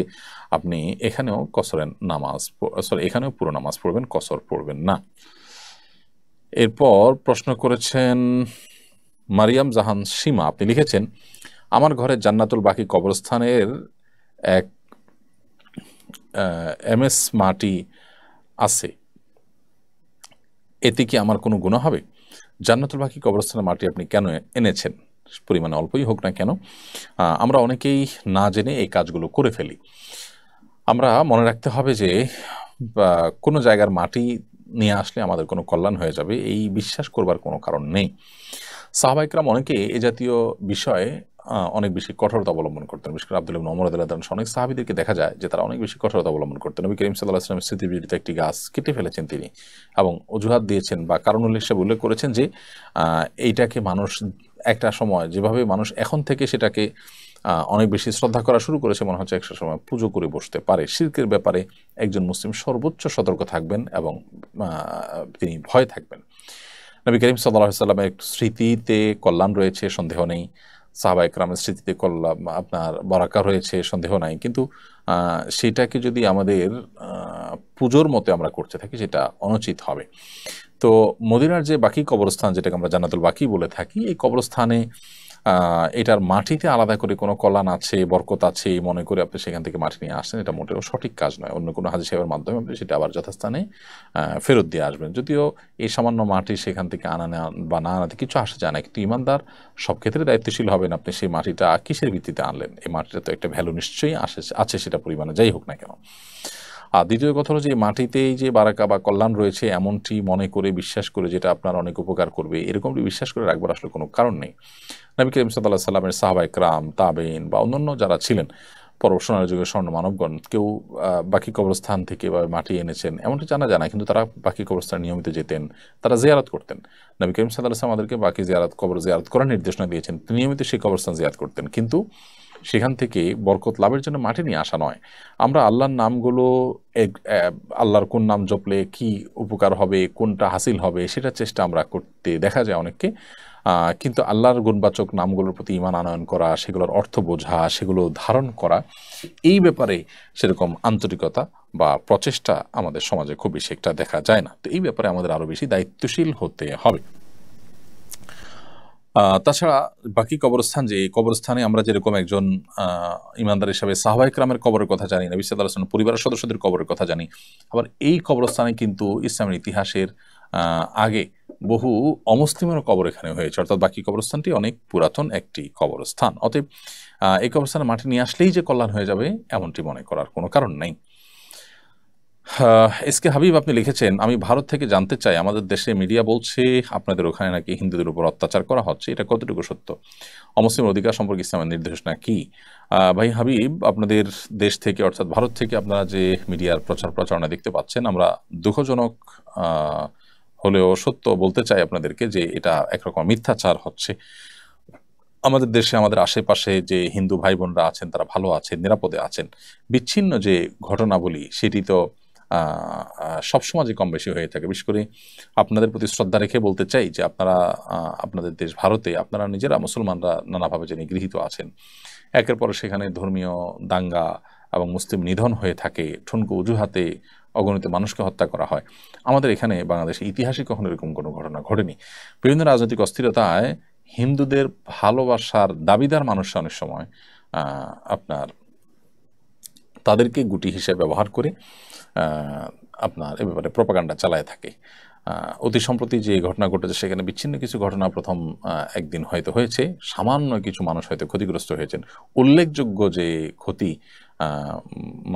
আপনি এখানেও এখানেও পুরো নামাজ পড়বেন, কসর পড়বেন না। এরপর প্রশ্ন করেছেন মারিয়াম জাহান সীমা, আপনি লিখেছেন আমার ঘরে জান্নাতুল বাকি কবরস্থানের এক MS মাটি আছে, এতে কি আমার কোনো গুনাহ হবে? জান্নাতুল বাকি কবরস্থানের মাটি আপনি কেন এনেছেন? পরিমাণে অল্পই হোক না কেন, আমরা অনেকেই না জেনে এই কাজগুলো করে ফেলি। আমরা মনে রাখতে হবে যে কোনো জায়গার মাটি নিয়ে আসলে আমাদের কোনো কল্যাণ হয়ে যাবে, এই বিশ্বাস করবার কোনো কারণ নেই। সাহাবা ইকরাম অনেকে এ জাতীয় বিষয়ে অনেক বেশি কঠোরতা অবলম্বন করতেন। বিশেষ করে আব্দুল্লাহ ইবনে ওমর রাদিয়াল্লাহু তাআলা অনেক সাহাবীদেরকে দেখা যায় যে তারা অনেক বেশি কঠোরতা অবলম্বন করতেন। নবী করিম সাল্লাল্লাহু আলাইহি ওয়াসাল্লামের স্মৃতিবিজড়িত একটি গাছ কেটে ফেলেছেন তিনি, এবং অজুহাত দিয়েছেন বা কারণুল হিসেবে উল্লেখ করেছেন যে এইটাকে মানুষ একটা সময় যেভাবে মানুষ এখন থেকে সেটাকে অনেক বেশি শ্রদ্ধা করা শুরু করেছে, মনে হচ্ছে একটা সময় পুজো করে বসতে পারে। শিরকের ব্যাপারে একজন মুসলিম সর্বোচ্চ সতর্ক থাকবেন এবং তিনি ভয় থাকবেন। নবী করিম সাল্লাল্লাহু আলাইহি ওয়াসাল্লামের স্মৃতিতে কল্যাণ রয়েছে, সন্দেহ নেই। সাহাবা ইকরামের স্মৃতিতে কল্যাণ আপনার বরাকা রয়েছে, সন্দেহ নাই। কিন্তু সেটাকে যদি আমাদের পুজোর মতে আমরা করতে থাকি, সেটা অনুচিত হবে। তো মদিনার যে বাকি কবরস্থান, যেটাকে আমরা জান্নাতুল বাকি বলে থাকি, এই কবরস্থানে এটার মাটিতে আলাদা করে কোনো কল্যাণ আছে, বরকত আছে মনে করে আপনি সেখান থেকে মাটি নিয়ে আসছেন, এটা মোটেও সঠিক কাজ নয়। অন্য কোনো হাজী সাহেবের মাধ্যমে আপনি সেটা আবার যথাস্থানে ফেরত দিয়ে আসবেন। যদিও এই সামান্য মাটি সেখান থেকে আনা বা না আনাতে কিছু আসে যায় না, কিন্তু ইমানদার সব ক্ষেত্রে দায়িত্বশীল হবেন। আপনি সেই মাটিটা কিসের ভিত্তিতে আনলেন? এই মাটিটা তো একটা ভ্যালু নিশ্চয়ই আছে, সেটা পরিমাণে যাই হোক না কেন। আর দ্বিতীয় কথা হলো যে মাটিতেই যে বারাকা বা কল্যাণ রয়েছে এমনটি মনে করে বিশ্বাস করে যেটা আপনার অনেক উপকার করবে, এরকমটি বিশ্বাস করে রাখবার আসলে কোনো কারণ নেই। নবী করিম সাল্লাল্লাহু আলাইহি সাল্লামের সাহাবা ইকরাম, তাবেঈন বা অন্যান্য যারা ছিলেন সোনার যুগের স্বর্ণ মানবগণ, কেউ বাকি কবরস্থান থেকে বা মাটি এনেছেন এমনটি জানা যায় না, কিন্তু তারা বাকি কবরস্থানে নিয়মিত যেতেন, তারা জিয়ারত করতেন। নবী করিম সাল্লাল্লাহু আলাইহি সাল্লাম আমাদেরকে বাকি কবর জিয়ারত করার নির্দেশনা দিয়েছেন, নিয়মিত সেই কবরস্থান জিয়ারত করতেন, কিন্তু সেখান থেকে বরকত লাভের জন্য মাটি নিয়ে আসা নয়। আমরা আল্লাহর নামগুলো আল্লাহর কোন নাম জপলে কি উপকার হবে, কোনটা হাসিল হবে, সেটার চেষ্টা আমরা করতে দেখা যায় অনেককে। কিন্তু আল্লাহর গুণবাচক নামগুলোর প্রতি ঈমান আনয়ন করা, সেগুলোর অর্থ বোঝা, সেগুলো ধারণ করা, এই ব্যাপারে সেরকম আন্তরিকতা বা প্রচেষ্টা আমাদের সমাজে খুব বেশি একটা দেখা যায় না। তো এই ব্যাপারে আমাদের আরও বেশি দায়িত্বশীল হতে হবে। তাছাড়া বাকি কবরস্থান, যে কবরস্থানে আমরা যেরকম একজন ইমানদার হিসাবে সাহাবা ইকরামের কবরের কথা জানি, নবী সাল্লাল্লাহু আলাইহি ওয়াসাল্লাম পরিবারের সদস্যদের কবরের কথা জানি, আবার এই কবরস্থানে কিন্তু ইসলামের ইতিহাসের আগে বহু অমুসলিমের কবর এখানে হয়েছে, অর্থাৎ বাকি কবরস্থানটি অনেক পুরাতন একটি কবরস্থান। অতএব এই কবরস্থানে মাটি নিয়ে আসলেই যে কল্যাণ হয়ে যাবে এমনটি মনে করার কোনো কারণ নেই। এসকে হাবিব আপনি লিখেছেন, আমি ভারত থেকে জানতে চাই, আমাদের দেশে মিডিয়া বলছে আপনাদের ওখানে নাকি হিন্দুদের উপর অত্যাচার করা হচ্ছে, এটা কতটুকু সত্য? অমুসলিম অধিকার সম্পর্কে ইসলামের নির্দেশনা কি? ভাই হাবিব, আপনাদের দেশ থেকে অর্থাৎ ভারত থেকে আপনারা যে মিডিয়ার প্রচারণা দেখতে পাচ্ছেন, আমরা দুঃখজনক হলেও সত্য বলতে চাই আপনাদেরকে যে এটা একরকম মিথ্যাচার হচ্ছে। আমাদের দেশে আমাদের আশেপাশে যে হিন্দু ভাই বোনরা আছেন তারা ভালো আছেন, নিরাপদে আছেন। বিচ্ছিন্ন যে ঘটনাবলী সেটি তো সব সমাজে কম বেশি হয়ে থাকে। বিশেষ করে আপনাদের প্রতি শ্রদ্ধা রেখে বলতে চাই যে আপনারা আপনাদের দেশ ভারতে আপনারা নিজেরা মুসলমানরা নানাভাবে যে নিগৃহীত আছেন, একের পর সেখানে ধর্মীয় দাঙ্গা এবং মুসলিম নিধন হয়ে থাকে, ঠুনকো অজুহাতে অগণিত মানুষকে হত্যা করা হয়। আমাদের এখানে বাংলাদেশে ইতিহাসে কখনো এরকম কোনো ঘটনা ঘটেনি। বিভিন্ন রাজনৈতিক অস্থিরতায় হিন্দুদের ভালোবাসার দাবিদার মানুষরা অনেক সময় আপনার তাদেরকে গুটি হিসেবে ব্যবহার করে আপনার এ ব্যাপারে প্রপাগান্ডা চালায় থাকে। অতি সম্প্রতি যে ঘটনা ঘটেছে সেখানে বিচ্ছিন্ন কিছু ঘটনা প্রথম একদিন হয়তো হয়েছে, সামান্য কিছু মানুষ হয়তো ক্ষতিগ্রস্ত হয়েছেন। উল্লেখযোগ্য যে ক্ষতি,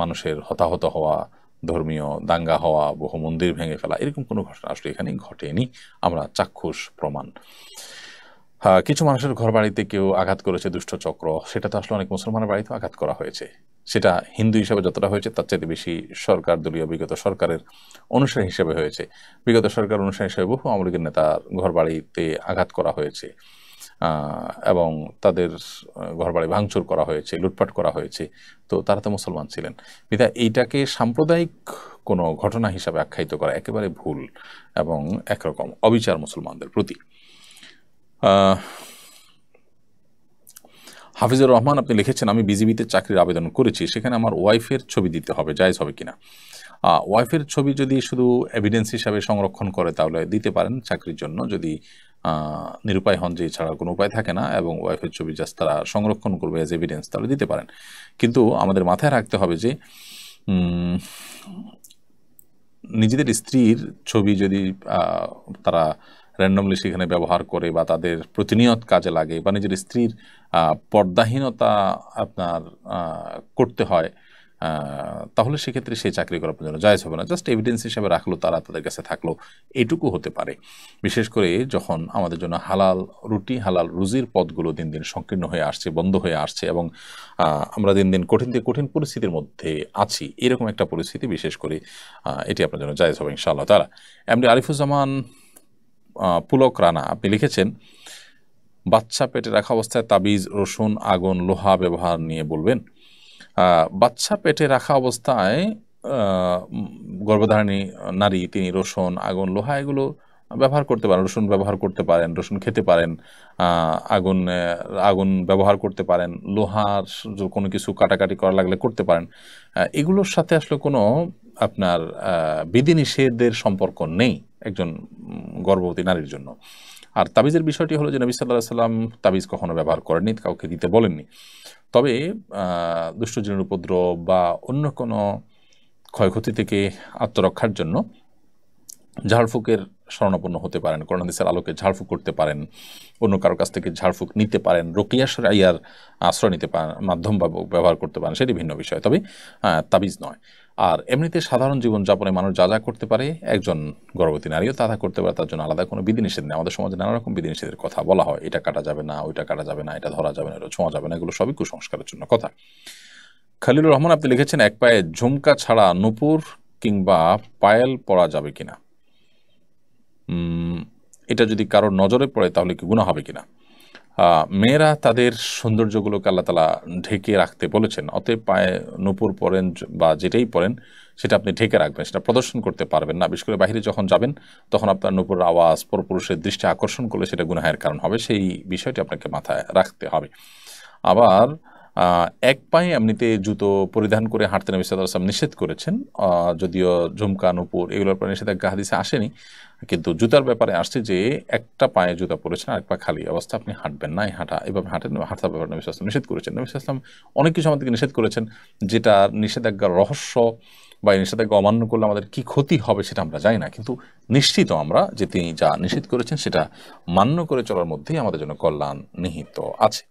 মানুষের হতাহত হওয়া, ধর্মীয় দাঙ্গা হওয়া, বহু মন্দির ভেঙে ফেলা, এরকম কোনো ঘটনা আসলে এখানে ঘটেনি, আমরা চাক্ষুষ প্রমাণ। কিছু মানুষের ঘর বাড়িতে কেউ আঘাত করেছে দুষ্ট চক্র, সেটা তো আসলে অনেক মুসলমানের বাড়িতেও আঘাত করা হয়েছে। সেটা হিন্দু হিসাবে যতটা হয়েছে তার চাইতে বেশি সরকার দলীয় বিগত সরকারের অনুসারী হিসেবে হয়েছে। বিগত সরকার অনুসারী হিসেবে বহু আওয়ামী লীগের নেতার ঘর বাড়িতে আঘাত করা হয়েছে এবং তাদের ঘর বাড়ি ভাঙচুর করা হয়েছে, লুটপাট করা হয়েছে। তো তারা তো মুসলমান ছিলেন, বিধায় এইটাকে সাম্প্রদায়িক কোনো ঘটনা হিসাবে আখ্যায়িত করা একেবারে ভুল এবং একরকম অবিচার মুসলমানদের প্রতি। হাফিজুর রহমান আপনি লিখেছেন, আমি বিজিবিতে চাকরির আবেদন করেছি, সেখানে আমার ওয়াইফের ছবি দিতে হবে, জায়েজ হবে কিনা? ওয়াইফের ছবি যদি শুধু এভিডেন্স হিসাবে সংরক্ষণ করে তাহলে দিতে পারেন চাকরির জন্য, যদি নিরুপায় হন যে ছাড়া কোনো উপায় থাকে না এবং ওয়াইফের ছবি জাস্ট তারা সংরক্ষণ করবে অ্যাজ এভিডেন্স, তাহলে দিতে পারেন। কিন্তু আমাদের মাথায় রাখতে হবে যে নিজেদের স্ত্রীর ছবি যদি তারা র্যান্ডমলি সেখানে ব্যবহার করে বা তাদের প্রতিনিয়ত কাজে লাগে বা নিজের স্ত্রীর পর্দাহীনতা আপনার করতে হয়, তাহলে সেক্ষেত্রে সেই চাকরি করার জন্য জায়েজ হবে না। জাস্ট এভিডেন্স হিসাবে রাখলো, তারা তাদের কাছে থাকলো, এটুকু হতে পারে। বিশেষ করে যখন আমাদের জন্য হালাল রুটি, হালাল রুজির পথগুলো দিন দিন সংকীর্ণ হয়ে আসছে, বন্ধ হয়ে আসছে, এবং আমরা দিন দিন কঠিন থেকে কঠিন পরিস্থিতির মধ্যে আছি, এরকম একটা পরিস্থিতি, বিশেষ করে এটি আপনার জন্য জায়েজ হবে ইনশাআল্লাহ তাআলা। এমডি আরিফুজ্জামান পুলক রানা আপনি লিখেছেন, বাচ্চা পেটে রাখা অবস্থায় তাবিজ, রসুন, আগুন, লোহা ব্যবহার নিয়ে বলবেন। বাচ্চা পেটে রাখা অবস্থায় গর্ভধারিণী নারী তিনি রসুন, আগুন, লোহা এগুলো ব্যবহার করতে পারেন। রসুন ব্যবহার করতে পারেন, রসুন খেতে পারেন, আগুন ব্যবহার করতে পারেন, লোহার কোনো কিছু কাটাকাটি করা লাগলে করতে পারেন। এগুলোর সাথে আসলে কোনো আপনার বিধিনিষেধের সম্পর্ক নেই একজন গর্ভবতী নারীর জন্য। আর তাবিজের বিষয়টি হলো যে নবী সাল্লাল্লাহু আলাইহি ওয়াসাল্লাম তাবিজ কখনো ব্যবহার করেননি, কাউকে দিতে বলেননি। তবে দুষ্ট জিনের উপদ্রব বা অন্য কোনো ক্ষয়ক্ষতি থেকে আত্মরক্ষার জন্য ঝাড়ফুঁকের শরণাপন্ন হতে পারেন, কোরআন হাদিসের আলোকে ঝাড়ফুঁক করতে পারেন, অন্য কারো কাছ থেকে ঝাড়ফুঁক নিতে পারেন, রুকিয়া শরঈয়ার আশ্রয় নিতে পারেন, মাধ্যম ব্যবহার করতে পারেন, সেটি ভিন্ন বিষয়, তবে তাবিজ নয়। আর এমনিতে সাধারণ জীবনযাপনে মানুষ যা যা করতে পারে একজন গর্ভবতী নারীও তা করতে পারে, তার জন্য আলাদা কোনো বিধিনিষেধ নেই। আমাদের সমাজে নানা রকম বিধিনিষেধের কথা বলা হয়, এটা কাটা যাবে না, ওইটা কাটা যাবে না, এটা ধরা যাবে না, এটা ছোঁয়া যাবে না, এগুলো সবই কুসংস্কারের জন্য কথা। খালিলুর রহমান আপনি লিখেছেন, এক পায়ে ঝুমকা ছাড়া নূপুর কিংবা পায়েল পরা যাবে কিনা, এটা যদি কারোর নজরে পড়ে তাহলে কি গুনাহ হবে কিনা? মেয়েরা তাদের সৌন্দর্যগুলোকে আল্লাহ তাআলা ঢেকে রাখতে বলেছেন, অতএব পায়ে নূপুর পরেন বা যেটাই পরেন সেটা আপনি ঢেকে রাখবেন, সেটা প্রদর্শন করতে পারবেন না। বিশেষ করে বাইরে যখন যাবেন তখন আপনার নূপুরের আওয়াজ পরপুরুষের দৃষ্টি আকর্ষণ করলে সেটা গুনাহের কারণ হবে, সেই বিষয়টি আপনাকে মাথায় রাখতে হবে। আবার এক পায়ে এমনিতে জুতো পরিধান করে হাঁটতে নবী সাল্লাল্লাহু আলাইহি ওয়াসাল্লাম নিষেধ করেছেন, যদিও ঝুমকা, নূপুর এগুলোর পরে নিষেধাজ্ঞা হাদিসে আসেনি, কিন্তু জুতার ব্যাপারে আসছে যে একটা পায়ে জুতা পরেছেন আর এক পা খালি অবস্থা আপনি হাঁটবেন না, এভাবে হাঁটার ব্যাপারে নবী সাল্লাল্লাহু আলাইহি ওয়াসাল্লাম নিষেধ করেছেন। নবী সাল্লাল্লাহু আলাইহি ওয়াসাল্লাম অনেক কিছু আমাদেরকে নিষেধ করেছেন, যেটা নিষেধাজ্ঞার রহস্য বা নিষেধাজ্ঞা অমান্য করলে আমাদের কি ক্ষতি হবে সেটা আমরা জানি না, কিন্তু নিশ্চিত আমরা যে তিনি যা নিষেধ করেছেন সেটা মান্য করে চলার মধ্যেই আমাদের জন্য কল্যাণ নিহিত আছে।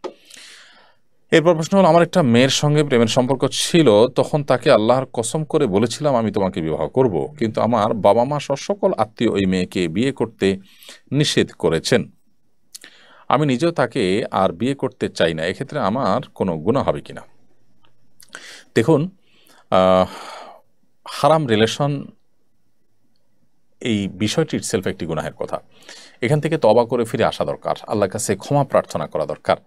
এরপর প্রশ্ন হলো, আমার একটা মেয়ের সঙ্গে প্রেমের সম্পর্ক ছিল, তখন তাকে আল্লাহর কসম করে বলেছিলাম আমি তোমাকে বিবাহ করব, কিন্তু আমার বাবা মা সকল আত্মীয় ওই মেয়েকে বিয়ে করতে নিষেধ করেছেন। আমি নিজেও তাকে আর বিয়ে করতে চাই না, এক্ষেত্রে আমার কোনো গুনাহ হবে কিনা? দেখুন, হারাম রিলেশন এই বিষয়টি ইটসেলফ একটি গুনাহের কথা। এখান থেকে তওবা করে ফিরে আসা দরকার, আল্লাহর কাছে ক্ষমা প্রার্থনা করা দরকার।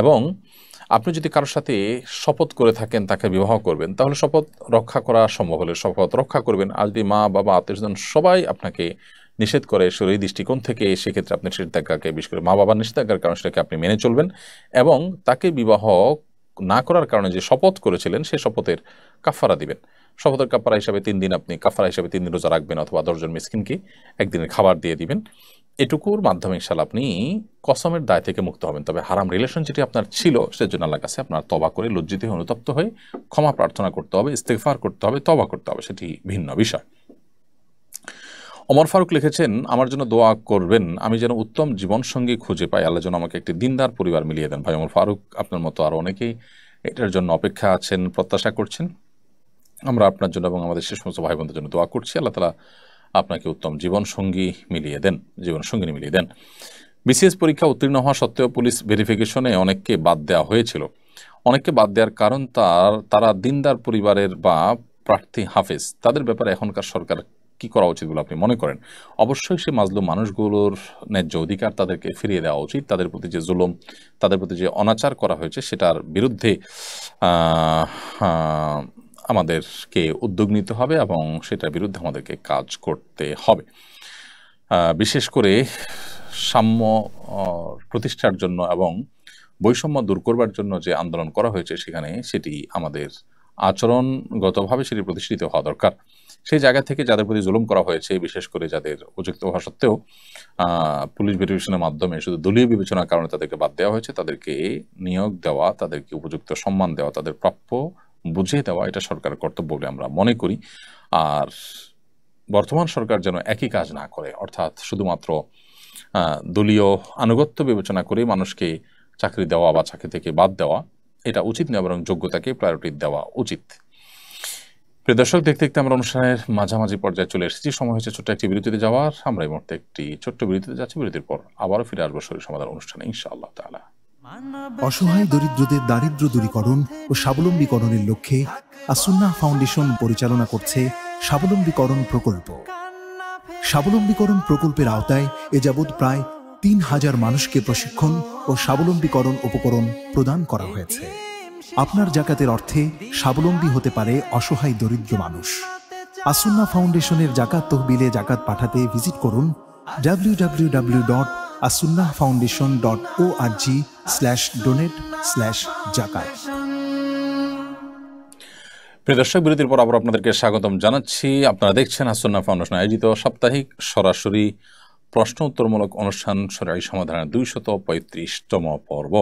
এবং আপনি যদি কারোর সাথে শপথ করে থাকেন তাকে বিবাহ করবেন, তাহলে শপথ রক্ষা করা সম্ভব হলে শপথ রক্ষা করবেন। আর যদি মা বাবা আত্মীয়স্বজন সবাই আপনাকে নিষেধ করে শরীর দৃষ্টিকোণ থেকে, সেক্ষেত্রে আপনি নিষেধাজ্ঞাকে, বিশেষ করে মা বাবার নিষেধাজ্ঞার কারণে সেটাকে আপনি মেনে চলবেন, এবং তাকে বিবাহ না করার কারণে যে শপথ করেছিলেন সেই শপথের কাফারা দিবেন। শপথের কাফারা হিসাবে 3 দিন আপনি কাফারা হিসাবে 3 দিন রোজা রাখবেন, অথবা 10 জন মিসকিনকে একদিনের খাবার দিয়ে দিবেন। এটুকুর মাধ্যমে ইনশাআল্লাহ আপনি কসমের দায় থেকে মুক্ত হবেন। তবে হারাম রিলেশন যেটি আপনার ছিল সেজন্য আল্লাহর কাছে আপনার তওবা করে লজ্জিত হয়ে অনুতপ্ত হয়ে ক্ষমা প্রার্থনা করতে হবে, ইস্তেগফার করতে হবে, তওবা করতে হবে, সেটি ভিন্ন বিষয়। ওমর ফারুক লিখেছেন, আমার জন্য দোয়া করবেন, আমি যেন উত্তম জীবনসঙ্গী খুঁজে পাই, আল্লাহ যেন আমাকে একটি দিনদার পরিবার মিলিয়ে দেন। ভাই ওমর ফারুক, আপনার মতো আরও অনেকেই এটার জন্য অপেক্ষা আছেন, প্রত্যাশা করছেন। আমরা আপনার জন্য এবং আমাদের সে সমস্ত ভাই বোনদের জন্য দোয়া করছি, আল্লাহ তাআলা আপনাকে উত্তম জীবনসঙ্গী মিলিয়ে দেন। বিসিএস পরীক্ষা উত্তীর্ণ হওয়া সত্ত্বেও পুলিশ ভেরিফিকেশনে অনেককে বাদ দেওয়া হয়েছিল। অনেককে বাদ দেওয়ার কারণ তারা দিনদার পরিবারের বা প্রার্থী হাফেজ, তাদের ব্যাপারে এখনকার সরকার কি করা উচিত বলে আপনি মনে করেন? অবশ্যই সে মাজলুম মানুষগুলোর ন্যায্য অধিকার তাদেরকে ফিরিয়ে দেওয়া উচিত। তাদের প্রতি যে জুলুম, তাদের প্রতি যে অনাচার করা হয়েছে সেটার বিরুদ্ধে আমাদেরকে উদ্যোগ নিতে হবে এবং সেটার বিরুদ্ধে আমাদেরকে কাজ করতে হবে। বিশেষ করে সাম্য প্রতিষ্ঠার জন্য এবং বৈষম্য দূর করবার জন্য যে আন্দোলন করা হয়েছে সেটি আমাদের আচরণগতভাবে সেটি প্রতিষ্ঠিত হওয়া দরকার। সেই জায়গা থেকে যাদের প্রতি জুলুম করা হয়েছে, বিশেষ করে যাদের উপযুক্ত হওয়া সত্ত্বেও পুলিশ ভেরিফিকেশনের মাধ্যমে শুধু দলীয় বিবেচনার কারণে তাদেরকে বাদ দেওয়া হয়েছে, তাদেরকে নিয়োগ দেওয়া, তাদেরকে উপযুক্ত সম্মান দেওয়া, তাদের প্রাপ্য বুঝিয়ে দেওয়া, এটা সরকারের কর্তব্য বলে আমরা মনে করি। আর বর্তমান সরকার যেন একই কাজ না করে, অর্থাৎ শুধুমাত্র দলীয় আনুগত্য বিবেচনা করে মানুষকে চাকরি দেওয়া বা চাকরি থেকে বাদ দেওয়া, এটা উচিত নয়, বরং যোগ্যতাকে প্রায়োরিটি দেওয়া উচিত। প্রিয় দর্শক, দেখতে দেখতে আমরা অনুষ্ঠানের মাঝামাঝি পর্যায়ে চলে এসেছি। সময় হচ্ছে ছোট্ট একটি বিরতিতে যাওয়ার। আমরা এই মুহূর্তে একটি ছোট্ট বিরতিতে যাচ্ছি। বিরতির পর আবারও ফিরে আসবো শরীর সমাধান অনুষ্ঠানে ইনশাআল্লাহ তাআলা। অসহায় দরিদ্রদের দারিদ্র দূরীকরণ ও স্বাবলম্বীকরণের লক্ষ্যে আসুন্নাহ ফাউন্ডেশন পরিচালনা করছে স্বাবলম্বীকরণ প্রকল্প। স্বাবলম্বীকরণ প্রকল্পের আওতায় এ যাবৎ প্রায় ৩,০০০ মানুষকে প্রশিক্ষণ ও স্বাবলম্বীকরণ উপকরণ প্রদান করা হয়েছে। আপনার জাকাতের অর্থে স্বাবলম্বী হতে পারে অসহায় দরিদ্র মানুষ। আসুন্নাহ ফাউন্ডেশনের জাকাত তহবিলে জাকাত পাঠাতে ভিজিট করুন www.asunnahfoundation.org/donate/zakat। প্রিয় দর্শক, বিরতির পর আবার আপনাদেরকে স্বাগতম জানাচ্ছি। আপনারা দেখছেন আসুন্নাহ ফাউন্ডেশন আয়োজিত সাপ্তাহিক সরাসরি প্রশ্ন উত্তরমূলক অনুষ্ঠান শরীয়ী সমাধানের 235তম পর্ব।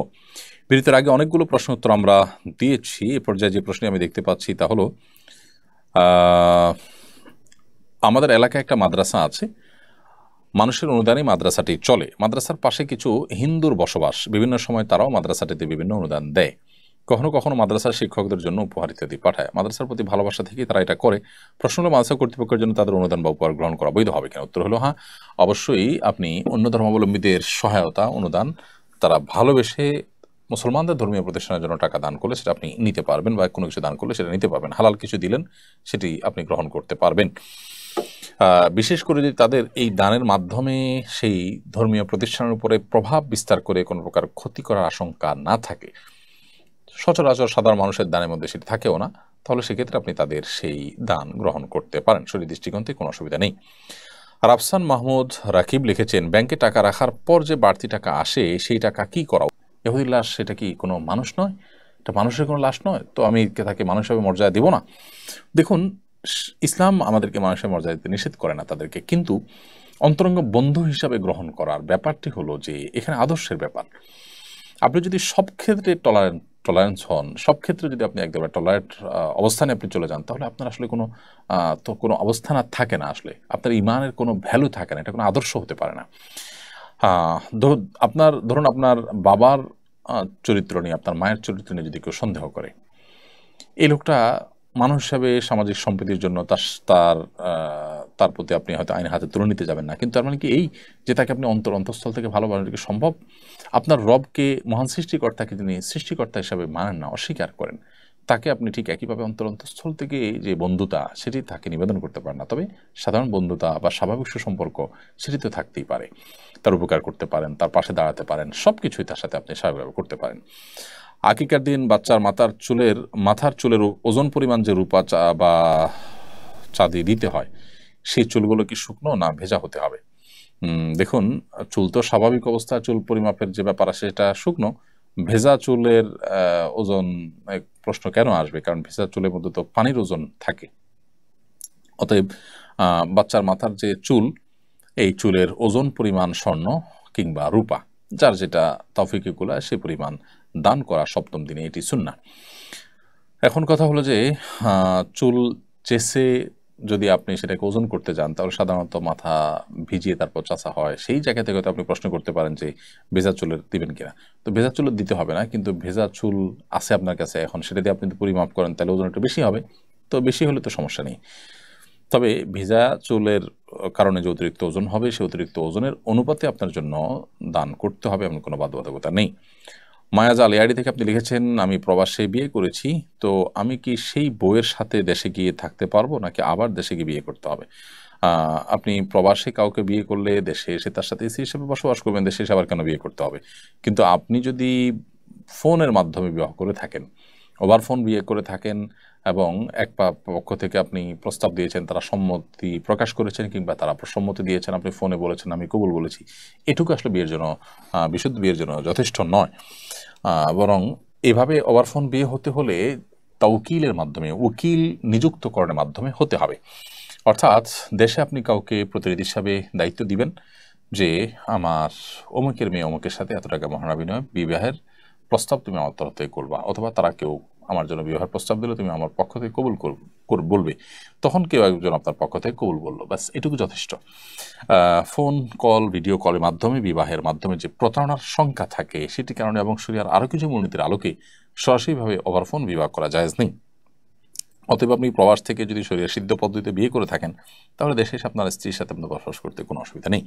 বিরতির আগে অনেকগুলো প্রশ্ন উত্তর আমরা দিয়েছি। এ পর্যায়ে যে প্রশ্ন আমি দেখতে পাচ্ছি তা হলো, আমাদের এলাকায় একটা মাদ্রাসা আছে, মানুষের অনুদানে মাদ্রাসাটি চলে। মাদ্রাসার পাশে কিছু হিন্দুর বসবাস, বিভিন্ন সময় তারাও মাদ্রাসাটিতে বিভিন্ন অনুদান দেয়। কখনো কখনো মাদ্রাসার শিক্ষকদের জন্য উপহার ইত্যাদি পাঠায়। মাদ্রাসার প্রতি ভালোবাসা থেকে তারা এটা করে। প্রশ্ন হলো, মাদ্রাসা কর্তৃপক্ষের জন্য তাদের অনুদান বা উপহার গ্রহণ করা বৈধ হবে কিনা? উত্তর হলো হ্যাঁ, অবশ্যই। আপনি অন্য ধর্মাবলম্বীদের সহায়তা, অনুদান, তারা ভালোবেসে মুসলমানদের ধর্মীয় প্রতিষ্ঠানের জন্য টাকা দান করলে সেটা আপনি নিতে পারবেন, বা কোনো কিছু দান করলে সেটা নিতে পারবেন। হালাল কিছু দিলেন, সেটি আপনি গ্রহণ করতে পারবেন। বিশেষ করে যদি তাদের এই দানের মাধ্যমে সেই ধর্মীয় প্রতিষ্ঠানের উপরে প্রভাব বিস্তার করে কোনো প্রকার ক্ষতি করার আশঙ্কা না থাকে, সচরাচর সাধারণ মানুষের দানের মধ্যে সেটি থাকেও না, তাহলে সেক্ষেত্রে আপনি তাদের সেই দান গ্রহণ করতে পারেন। শরীর দৃষ্টিকোণ থেকে কোনো অসুবিধা নেই। রাফসান মাহমুদ রাকিব লিখেছেন, ব্যাংকে টাকা রাখার পর যে বাড়তি টাকা আসে সেই টাকা কি করা? ইহুদির লাশ, সেটা কি কোনো মানুষ নয়? এটা মানুষের কোনো লাশ নয়, তো আমি তাকে মানুষ হিসেবে মর্যাদা দিব না? দেখুন, ইসলাম আমাদেরকে মানুষের মর্যাদা দিতে নিষেধ করে না তাদেরকে, কিন্তু অন্তরঙ্গ বন্ধু হিসাবে গ্রহণ করার ব্যাপারটি হলো যে এখানে আদর্শের ব্যাপার। আপনি যদি সব ক্ষেত্রে টলারেন্স হন, সব ক্ষেত্রে যদি আপনি একদম টলারেট অবস্থানে আপনি চলে যান, তাহলে আপনার আসলে কোনো অবস্থান আর থাকে না। আসলে আপনার ইমানের কোনো ভ্যালু থাকে না, এটা কোনো আদর্শ হতে পারে না। ধরুন আপনার বাবার চরিত্র নিয়ে, আপনার মায়ের চরিত্র নিয়ে যদি কেউ সন্দেহ করে, এই লোকটা মানুষ হিসাবে সামাজিক সম্প্রীতির জন্য তার প্রতি আপনি হয়তো আইনের হাতে তুলে নিতে যাবেন না, কিন্তু তার মানে কি এই যে তাকে আপনি অন্তঃস্থল থেকে ভালোবাসা কি সম্ভব? আপনার রবকে, মহান সৃষ্টিকর্তাকে যিনি সৃষ্টিকর্তা হিসাবে মানেন না, অস্বীকার করেন, তাকে আপনি ঠিক একইভাবে অন্তঃস্থল থেকে যে বন্ধুতা সেটি তাকে নিবেদন করতে পারেন না। তবে সাধারণ বন্ধুতা বা স্বাভাবিক সুসম্পর্ক সেটি তো থাকতেই পারে। তার উপকার করতে পারেন, তার পাশে দাঁড়াতে পারেন, সব কিছুই তার সাথে আপনি স্বাভাবিকভাবে করতে পারেন। আকিকার দিন বাচ্চার মাথার চুলের ওজন পরিমাণ যে রূপা বা চাঁদি দিতে হয়, সেই চুলগুলো কি শুকনো না ভেজা হতে হবে? দেখুন, চুল তো স্বাভাবিক অবস্থায় চুল পরিমাপের যে ব্যাপার আছে সেটা শুকনো। ভেজা চুলের ওজন প্রশ্ন কেন আসবে? কারণ ভেজা চুলের মধ্যে তো পানির ওজন থাকে। অতএব বাচ্চার মাথার যে চুল, এই চুলের ওজন পরিমাণ স্বর্ণ কিংবা রূপা, যার যেটা তৌফিকে কুলায় সেই পরিমাণ দান করা সপ্তম দিনে, এটি সুন্নাহ। এখন কথা হলো যে চুল চেষে যদি আপনি সেটাকে ওজন করতে যান, তাহলে সাধারণত মাথা ভিজিয়ে তারপর চাষা হয়। সেই জায়গা থেকে তো আপনি প্রশ্ন করতে পারেন যে ভেজা চুলের দিবেন কিনা। তো ভেজা চুলের দিতে হবে না, কিন্তু ভেজা চুল আছে আপনার কাছে, এখন সেটা দিয়ে আপনি পরিমাপ করেন, তাহলে ওজন একটু বেশি হবে। তো বেশি হলে তো সমস্যা নেই। তবে ভেজা চুলের কারণে যে অতিরিক্ত ওজন হবে, সেই অতিরিক্ত ওজনের অনুপাতে আপনার জন্য দান করতে হবে, এমন কোনো বাধ্যবাধকতা নেই। মায়াজ আলিয়াড়ি থেকে আপনি লিখেছেন, আমি প্রবাসে বিয়ে করেছি, তো আমি কি সেই বউয়ের সাথে দেশে গিয়ে থাকতে পারবো, নাকি আবার দেশে গিয়ে বিয়ে করতে হবে? আপনি প্রবাসে কাউকে বিয়ে করলে দেশে এসে তার সাথে স্ত্রী হিসেবে বসবাস করবেন, দেশে এসে আবার কেন বিয়ে করতে হবে? কিন্তু আপনি যদি ফোনের মাধ্যমে বিবাহ করে থাকেন, ওভার ফোন বিয়ে করে থাকেন, এবং এক পক্ষ থেকে আপনি প্রস্তাব দিয়েছেন, তারা সম্মতি প্রকাশ করেছেন, কিংবা তারা সম্মতি দিয়েছেন, আপনি ফোনে বলেছেন আমি কবুল বলেছি, এটুকু আসলে বিয়ের জন্য, বিশুদ্ধ বিয়ের জন্য যথেষ্ট নয়। বরং এভাবে ওভার ফোন বিয়ে হতে হলে তাওকিলের মাধ্যমে, উকিল নিযুক্তকরণের মাধ্যমে হতে হবে। অর্থাৎ দেশে আপনি কাউকে প্রতিনিধি হিসাবে দায়িত্ব দিবেন যে আমার অমুকের মেয়ে অমুকের সাথে এত টাকা মহানা বিনিময়ে বিবাহের প্রস্তাব তুমি আমার তরফ থেকে করবা, অথবা তারা কেউ আমার জন্য বিবাহের প্রস্তাব দিলে তুমি আমার পক্ষ থেকে কবুল বলবে, তখন কেউ একজন আপনার পক্ষ থেকে কবুল বললো, ব্যাস এটুকু যথেষ্ট। ফোন কল, ভিডিও কলের মাধ্যমে, বিবাহের মাধ্যমে যে প্রতারণার সংখ্যা থাকে সেটি কারণে এবং শরিয়ার আরও কিছু মূলনীতির আলোকে সরাসরিভাবে ওভার ফোন বিবাহ করা জায়েজ নেই। অতএব আপনি প্রবাস থেকে যদি শরিয়া সিদ্ধ পদ্ধতিতে বিয়ে করে থাকেন তাহলে দেশে এসে আপনার স্ত্রীর সাথে আপনার বসবাস করতে কোনো অসুবিধা নেই।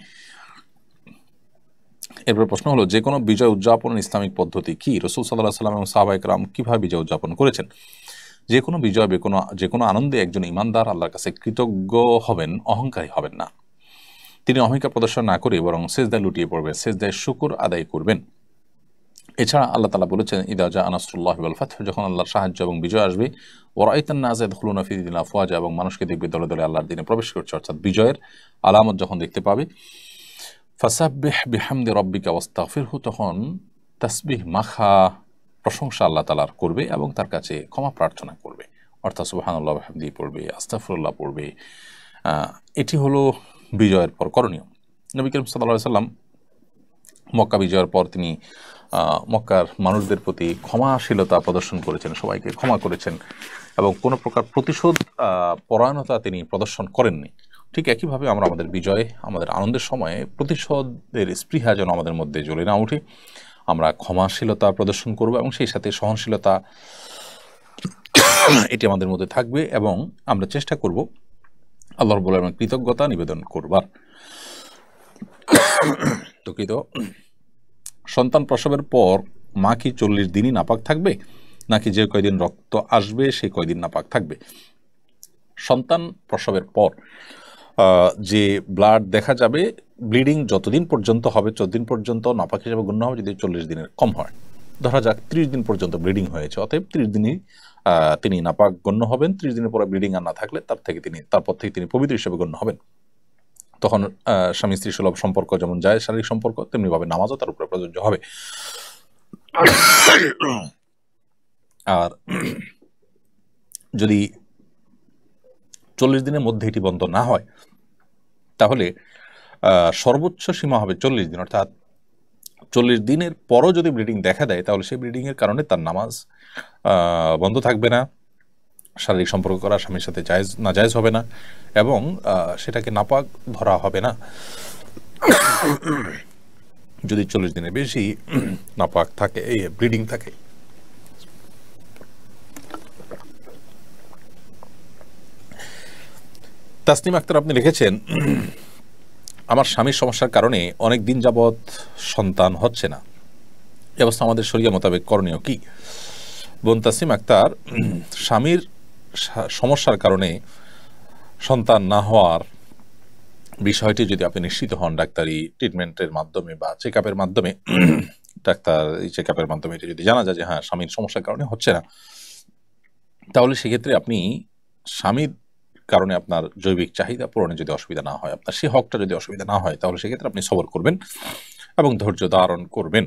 এরপর প্রশ্ন হলো, যে কোনো বিজয় উদযাপনের ইসলামিক পদ্ধতি কি? রাসূল সাল্লাল্লাহু আলাইহি ওয়াসাল্লাম এবং সাহাবায়ে কেরাম কিভাবে বিজয় উদযাপন করেছেন? যে কোনো বিজয়, যে কোনো আনন্দে একজন ইমানদার আল্লাহর কাছে কৃতজ্ঞ হবেন, অহংকারী হবেন না। তিনি অহংকার প্রদর্শন না করে বরং সেজদায় লুটিয়ে পড়বেন, সেজদায় শুকর আদায় করবেন। এছাড়া আল্লাহ তাআলা বলেছেন, ইদা জাআ নাসরুল্লাহি ওয়াল ফাতহ, যখন আল্লাহর সাহায্য এবং বিজয় আসবে, ওয়া রাআইতান নাসা ইয়াদখুলুনা ফি দীনিল্লাহি আফওয়াজা, এবং মানুষকে দেখবে দলে দলে আল্লাহর দ্বীনে প্রবেশ করছে, অর্থাৎ বিজয়ের আলামত যখন দেখতে পাবে। ফাসাব্বিহ বিহামদি রাব্বিকা ওয়াস্তাগফিরহু, তখন তাসবিহ মাখা প্রশংসা আল্লাহ তাআলার করবে এবং তার কাছে ক্ষমা প্রার্থনা করবে, অর্থাৎ সুবহানাল্লাহ ওয়া বিহামদিহি পড়বে, আস্তাগফিরুল্লাহ পড়বে। এটি হলো বিজয়ের পর করণীয়। নবী করিম সাল্লাল্লাহু আলাইহি ওয়াসাল্লাম মক্কা বিজয়ের পর তিনি মক্কার মানুষদের প্রতি ক্ষমাশীলতা প্রদর্শন করেছেন, সবাইকে ক্ষমা করেছেন এবং কোনো প্রকার প্রতিশোধ পরায়ণতা তিনি প্রদর্শন করেননি। ঠিক একইভাবে আমরা আমাদের বিজয়ে, আমাদের আনন্দের সময়ে প্রতিশোধের স্পৃহা যেন আমাদের মধ্যে জ্বলে না ওঠে, আমরা ক্ষমাশীলতা প্রদর্শন করব এবং সেই সাথে সহনশীলতা এটি আমাদের মধ্যে থাকবে এবং আমরা চেষ্টা করব আল্লাহ রাব্বুল আলামিনের কৃতজ্ঞতা নিবেদন করবার। দুঃখিত। সন্তান প্রসবের পর মা কি 40 দিনই নাপাক থাকবে, নাকি যে কয়দিন রক্ত আসবে সেই কয়দিন নাপাক থাকবে? সন্তান প্রসবের পর যে ব্লাড দেখা যাবে, ব্লিডিং যতদিন পর্যন্ত হবে ততদিন পর্যন্ত নাপাক হিসেবে গণ্য হবে, যদি 40 দিনের কম হয়। ধরা যাক 30 দিন পর্যন্ত ব্লিডিং হয়েছে, অতএব 30 দিনই তিনি নাপাক গণ্য হবেন। 30 দিনের পরে ব্লিডিং আর না থাকলে তারপর থেকে তিনি পবিত্র হিসেবে গণ্য হবেন। তখন স্বামী স্ত্রী সুলভ সম্পর্ক যেমন যায়, শারীরিক সম্পর্ক, তেমনিভাবে নামাজও তার উপরে প্রযোজ্য হবে। আর যদি 40 দিনের মধ্যে এটি বন্ধ না হয় তাহলে সর্বোচ্চ সীমা হবে 40 দিন, অর্থাৎ 40 দিনের পরও যদি ব্লিডিং দেখা দেয় তাহলে সেই ব্লিডিংয়ের কারণে তার নামাজ বন্ধ থাকবে না, শারীরিক সম্পর্ক করা স্বামীর সাথে নাজায়েজ হবে না এবং সেটাকে নাপাক ধরা হবে না। যদি 40 দিনের বেশি নাপাক থাকে, ব্লিডিং থাকে। তাসনিম আক্তার আপনি লিখেছেন, আমার স্বামীর সমস্যার কারণে অনেক দিন যাবৎ সন্তান হচ্ছে না, এই অবস্থা আমাদের শরিয়া মোতাবেক করণীয় কি? বোন তাসনিম আক্তার, স্বামীর সমস্যার কারণে সন্তান না হওয়ার বিষয়টি যদি আপনি নিশ্চিত হন ডাক্তারি ট্রিটমেন্টের মাধ্যমে বা চেক আপের মাধ্যমে, ডাক্তার এই চেক আপের মাধ্যমে এটা যদি জানা যায় যে হ্যাঁ স্বামীর সমস্যার কারণে হচ্ছে না, তাহলে সেক্ষেত্রে আপনি স্বামীর কারণে আপনার জৈবিক চাহিদা পূরণে যদি অসুবিধা না হয়, আপনার সেই হকটা যদি অসুবিধা না হয়, তাহলে সেক্ষেত্রে আপনি সবর করবেন এবং ধৈর্য ধারণ করবেন।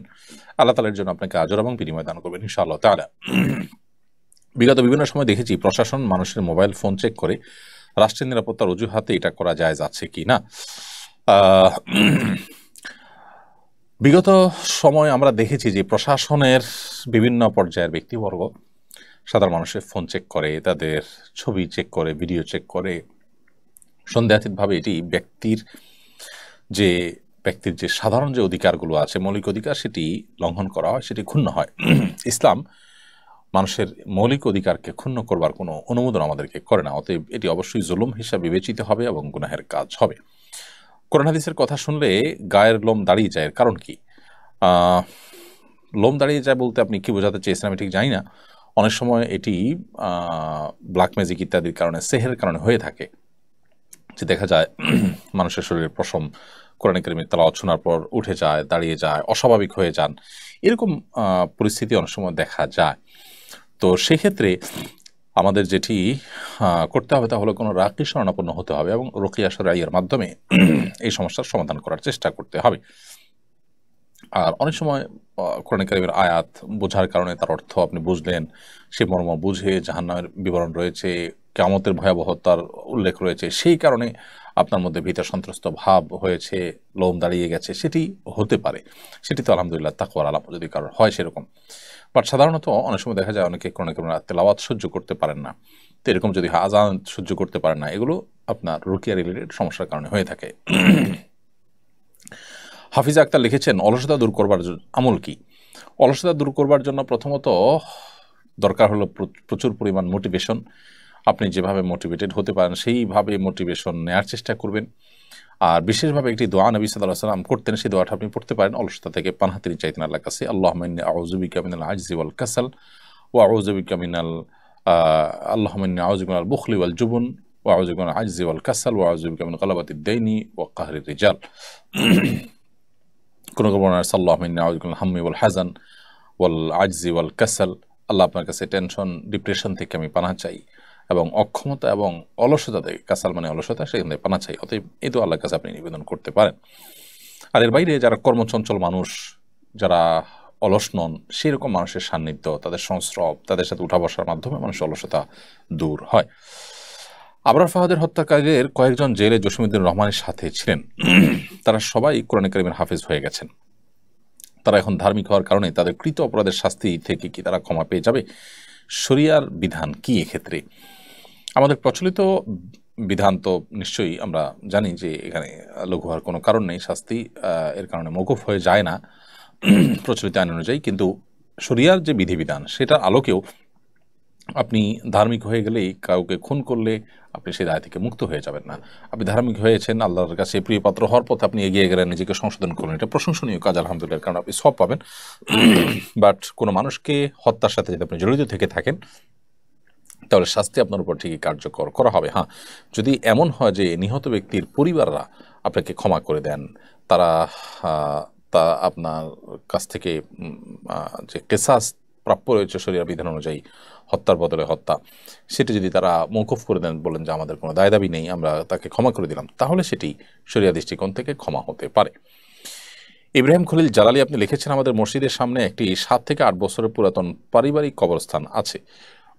আল্লাহ তাআলার জন্য আপনাকে আজর এবং বিনিময় দান করবেন ইনশাআল্লাহ তাআলা। বিগত বিভিন্ন সময় দেখেছি প্রশাসন মানুষের মোবাইল ফোন চেক করে, রাষ্ট্রের নিরাপত্তার অজুহাতে এটা করা জায়েজ আছে কি না? বিগত সময় আমরা দেখেছি যে প্রশাসনের বিভিন্ন পর্যায়ের ব্যক্তিবর্গ সাধারণ মানুষের ফোন চেক করে, তাদের ছবি চেক করে, ভিডিও চেক করে। সন্দেহাতীতভাবে এটি ব্যক্তির যে সাধারণ যে অধিকারগুলো আছে, মৌলিক অধিকার, সেটি লঙ্ঘন করা হয়, সেটি ক্ষুণ্ণ হয়। ইসলাম মানুষের মৌলিক অধিকারকে ক্ষুণ্ণ করবার কোনো অনুমোদন আমাদেরকে করে না, অতএব এটি অবশ্যই জুলুম হিসাবে বিবেচিত হবে এবং গুনাহের কাজ হবে। কোরআন হাদিসের কথা শুনলে গায়ের লোম দাঁড়িয়ে যায়, এর কারণ কি? লোম দাঁড়িয়ে যায় বলতে আপনি কি বোঝাতে চেয়েছেন আমি ঠিক জানি না। অনেক সময় এটি ব্ল্যাক ম্যাজিক ইত্যাদির কারণে, সেহের কারণে হয়ে থাকে, যে দেখা যায় মানুষের শরীরের পশম কোরআন কারীমের তেলাওয়াত শোনার পর উঠে যায়, দাঁড়িয়ে যায়, অস্বাভাবিক হয়ে যান, এরকম পরিস্থিতি অনেক সময় দেখা যায়। তো সেক্ষেত্রে আমাদের যেটি করতে হবে তা হলো কোনো রাকি শরণাপন্ন হতে হবে এবং রুকিয়া শরঈয়ার মাধ্যমে এই সমস্যার সমাধান করার চেষ্টা করতে হবে। আর অনেক সময় কোরআন কারীমের আয়াত বোঝার কারণে তার অর্থ আপনি বুঝলেন, সে মর্ম বুঝে জাহান্নামের বিবরণ রয়েছে, কিয়ামতের ভয়াবহতার উল্লেখ রয়েছে, সেই কারণে আপনার মধ্যে ভীত সন্ত্রস্ত ভাব হয়েছে, লোম দাঁড়িয়ে গেছে, সেটি হতে পারে। সেটি তো আলহামদুলিল্লাহ তাকওয়ার আলামত যদি কারোর হয় সেরকম। বাট সাধারণত অনেক সময় দেখা যায় অনেকে কোরআন কারীমের তেলাওয়াত সহ্য করতে পারেন না। তো এরকম যদি আযান সহ্য করতে পারেন না, এগুলো আপনার রুকিয়া রিলেটেড সমস্যার কারণে হয়ে থাকে। হাফিজা আক্তার লিখেছেন, অলসতা দূর করবার আমল কি? অলসতা দূর করবার জন্য প্রথমত দরকার হলো প্রচুর পরিমাণ মোটিভেশন। আপনি যেভাবে মোটিভেটেড হতে পারেন সেইভাবে মোটিভেশন নেওয়ার চেষ্টা করবেন। আর বিশেষভাবে একটি দোয়া নবী সাল্লাল্লাহু আলাইহি ওয়াসাল্লাম করতেন, সেই দোয়াটা আপনি পড়তে পারেন অলসতা থেকে পানাহ তিনি চাইতেন আল্লাহর কাছে, আল্লাহুম্মা ইন্নী আউযু বিকা মিনাল আজজি ওয়াল কাসাল ওয়া আউযু বিকা মিনাল আল্লাহুম্মা ইন্নী আউযু বিকা মিনাল বুখলি ওয়াল জুবন ওয়া আউযু বিকা মিনাল আজজি ওয়াল কাসাল ওয়া আউযু বিকা মিন গালাবাতিদ দাইনি ওয়া কাহরির রিজাল। কোন বর্ণনায় আল্লাহুম্মা ইন্নী আউযু বিকা মিনাল হাম্মি ওয়াল হাযান ওয়াল আজজি ওয়াল কাসাল, আল্লাহ আপনার কাছে টেনশন ডিপ্রেশন থেকে আমি পানাহ চাই এবং অক্ষমতা এবং অলসতা থেকে, কাসাল মানে অলসতা, সেখান থেকে পানাহ চাই। অতএব এই তো আল্লাহর কাছে আপনি নিবেদন করতে পারেন। আর এর বাইরে যারা কর্মচঞ্চল মানুষ, যারা অলস নন, সেরকম মানুষের সান্নিধ্য, তাদের সংস্রব, তাদের সাথে উঠা বসার মাধ্যমে মানুষের অলসতা দূর হয়। আবরার ফাহাদের হত্যাকারীদের কয়েকজন জেলে জসিমউদ্দিন রহমানের সাথে ছিলেন। তারা সবাই কোরআন কারীমের হাফেজ হয়ে গেছেন। তারা এখন ধার্মিক হওয়ার কারণে তাদের কৃত অপরাধের শাস্তি থেকে কি তারা ক্ষমা পেয়ে যাবে? শরিয়ার বিধান কি এক্ষেত্রে? আমাদের প্রচলিত বিধান তো নিশ্চয়ই আমরা জানি যে এখানে লঘু হওয়ার কোনো কারণ নেই, শাস্তি এর কারণে মওকুফ হয়ে যায় না প্রচলিত আইন অনুযায়ী। কিন্তু শরিয়ার যে বিধিবিধান সেটার আলোকেও আপনি ধার্মিক হয়ে গেলেই কাউকে খুন করলে আপনি সেই দায় থেকে মুক্ত হয়ে যাবেন না। আপনি ধার্মিক হয়েছেন, আল্লাহর কাছে প্রিয় পাত্র হওয়ার পথে আপনি এগিয়ে গেলেন, নিজেকে সংশোধন করলেন, এটা প্রশংসনীয় কাজ আলহামদুলিল্লাহ, কারণ আপনি সব পাবেন। বাট কোনো মানুষকে হত্যার সাথে যদি আপনি জড়িত থেকে থাকেন তাহলে শাস্তি আপনার উপর ঠিকই কার্যকর করা হবে। হ্যাঁ, যদি এমন হয় যে নিহত ব্যক্তির পরিবাররা আপনাকে ক্ষমা করে দেন, তারা তা আপনার কাছ থেকে যে কেসাস প্রাপ্য রয়েছে শরিয়ার বিধান অনুযায়ী হত্যার বদলে হত্যা, সেটি যদি তারা মওকুফ করে দেন, বলেন যে আমাদের কোনো দায় দাবি নেই, আমরা তাকে ক্ষমা করে দিলাম, তাহলে সেটি শরিয়া দৃষ্টিকোণ থেকে ক্ষমা হতে পারে। ইব্রাহিম খলিল জালালি আপনি লিখেছেন, আমাদের মসজিদের সামনে একটি 7 থেকে 8 বছরের পুরাতন পারিবারিক কবরস্থান আছে।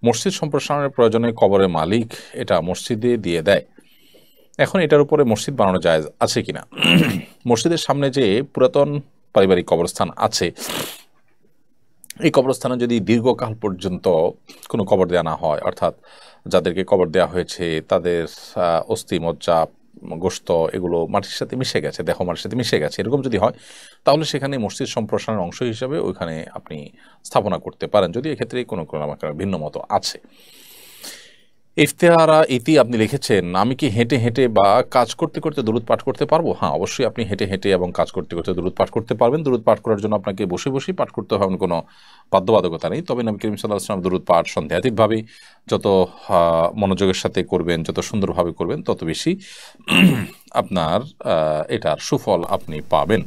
মসজিদ সম্প্রসারণের প্রয়োজনে কবরের মালিক এটা মসজিদে দিয়ে দেয়। এখন এটার উপরে মসজিদ বানানো জায়েজ আছে কিনা? মসজিদের সামনে যে পুরাতন পারিবারিক কবরস্থান আছে, এই কবরস্থানে যদি দীর্ঘকাল পর্যন্ত কোনো কবর দেওয়া না হয়, অর্থাৎ যাদেরকে কবর দেওয়া হয়েছে তাদের অস্থি মজ্জা গোশত এগুলো মাটির সাথে মিশে গেছে, দেহ মাটির সাথে মিশে গেছে, এরকম যদি হয় তাহলে সেখানে মসজিদ সম্প্রসারণের অংশ হিসাবে ওইখানে আপনি স্থাপনা করতে পারেন, যদি এক্ষেত্রে কোনো ভিন্ন মত আছে। ইফতেহারা ইতি আপনি লিখেছেন, আমি কি হেঁটে হেঁটে বা কাজ করতে করতে দুরূদ পাঠ করতে পারবো? হ্যাঁ, অবশ্যই আপনি হেঁটে হেঁটে এবং কাজ করতে করতে দুরূদ পাঠ করতে পারবেন। দুরূদ পাঠ করার জন্য আপনাকে বসে বসেই পাঠ করতে হবে, কোনো বাধ্যবাধকতা নেই। তবে নবী করিম সাল্লাল্লাহু আলাইহি ওয়াসাল্লাম দুরূদ পাঠ সন্দেহাতীতভাবে যত মনোযোগের সাথে করবেন, যত সুন্দরভাবে করবেন, তত বেশি আপনার এটার সুফল আপনি পাবেন।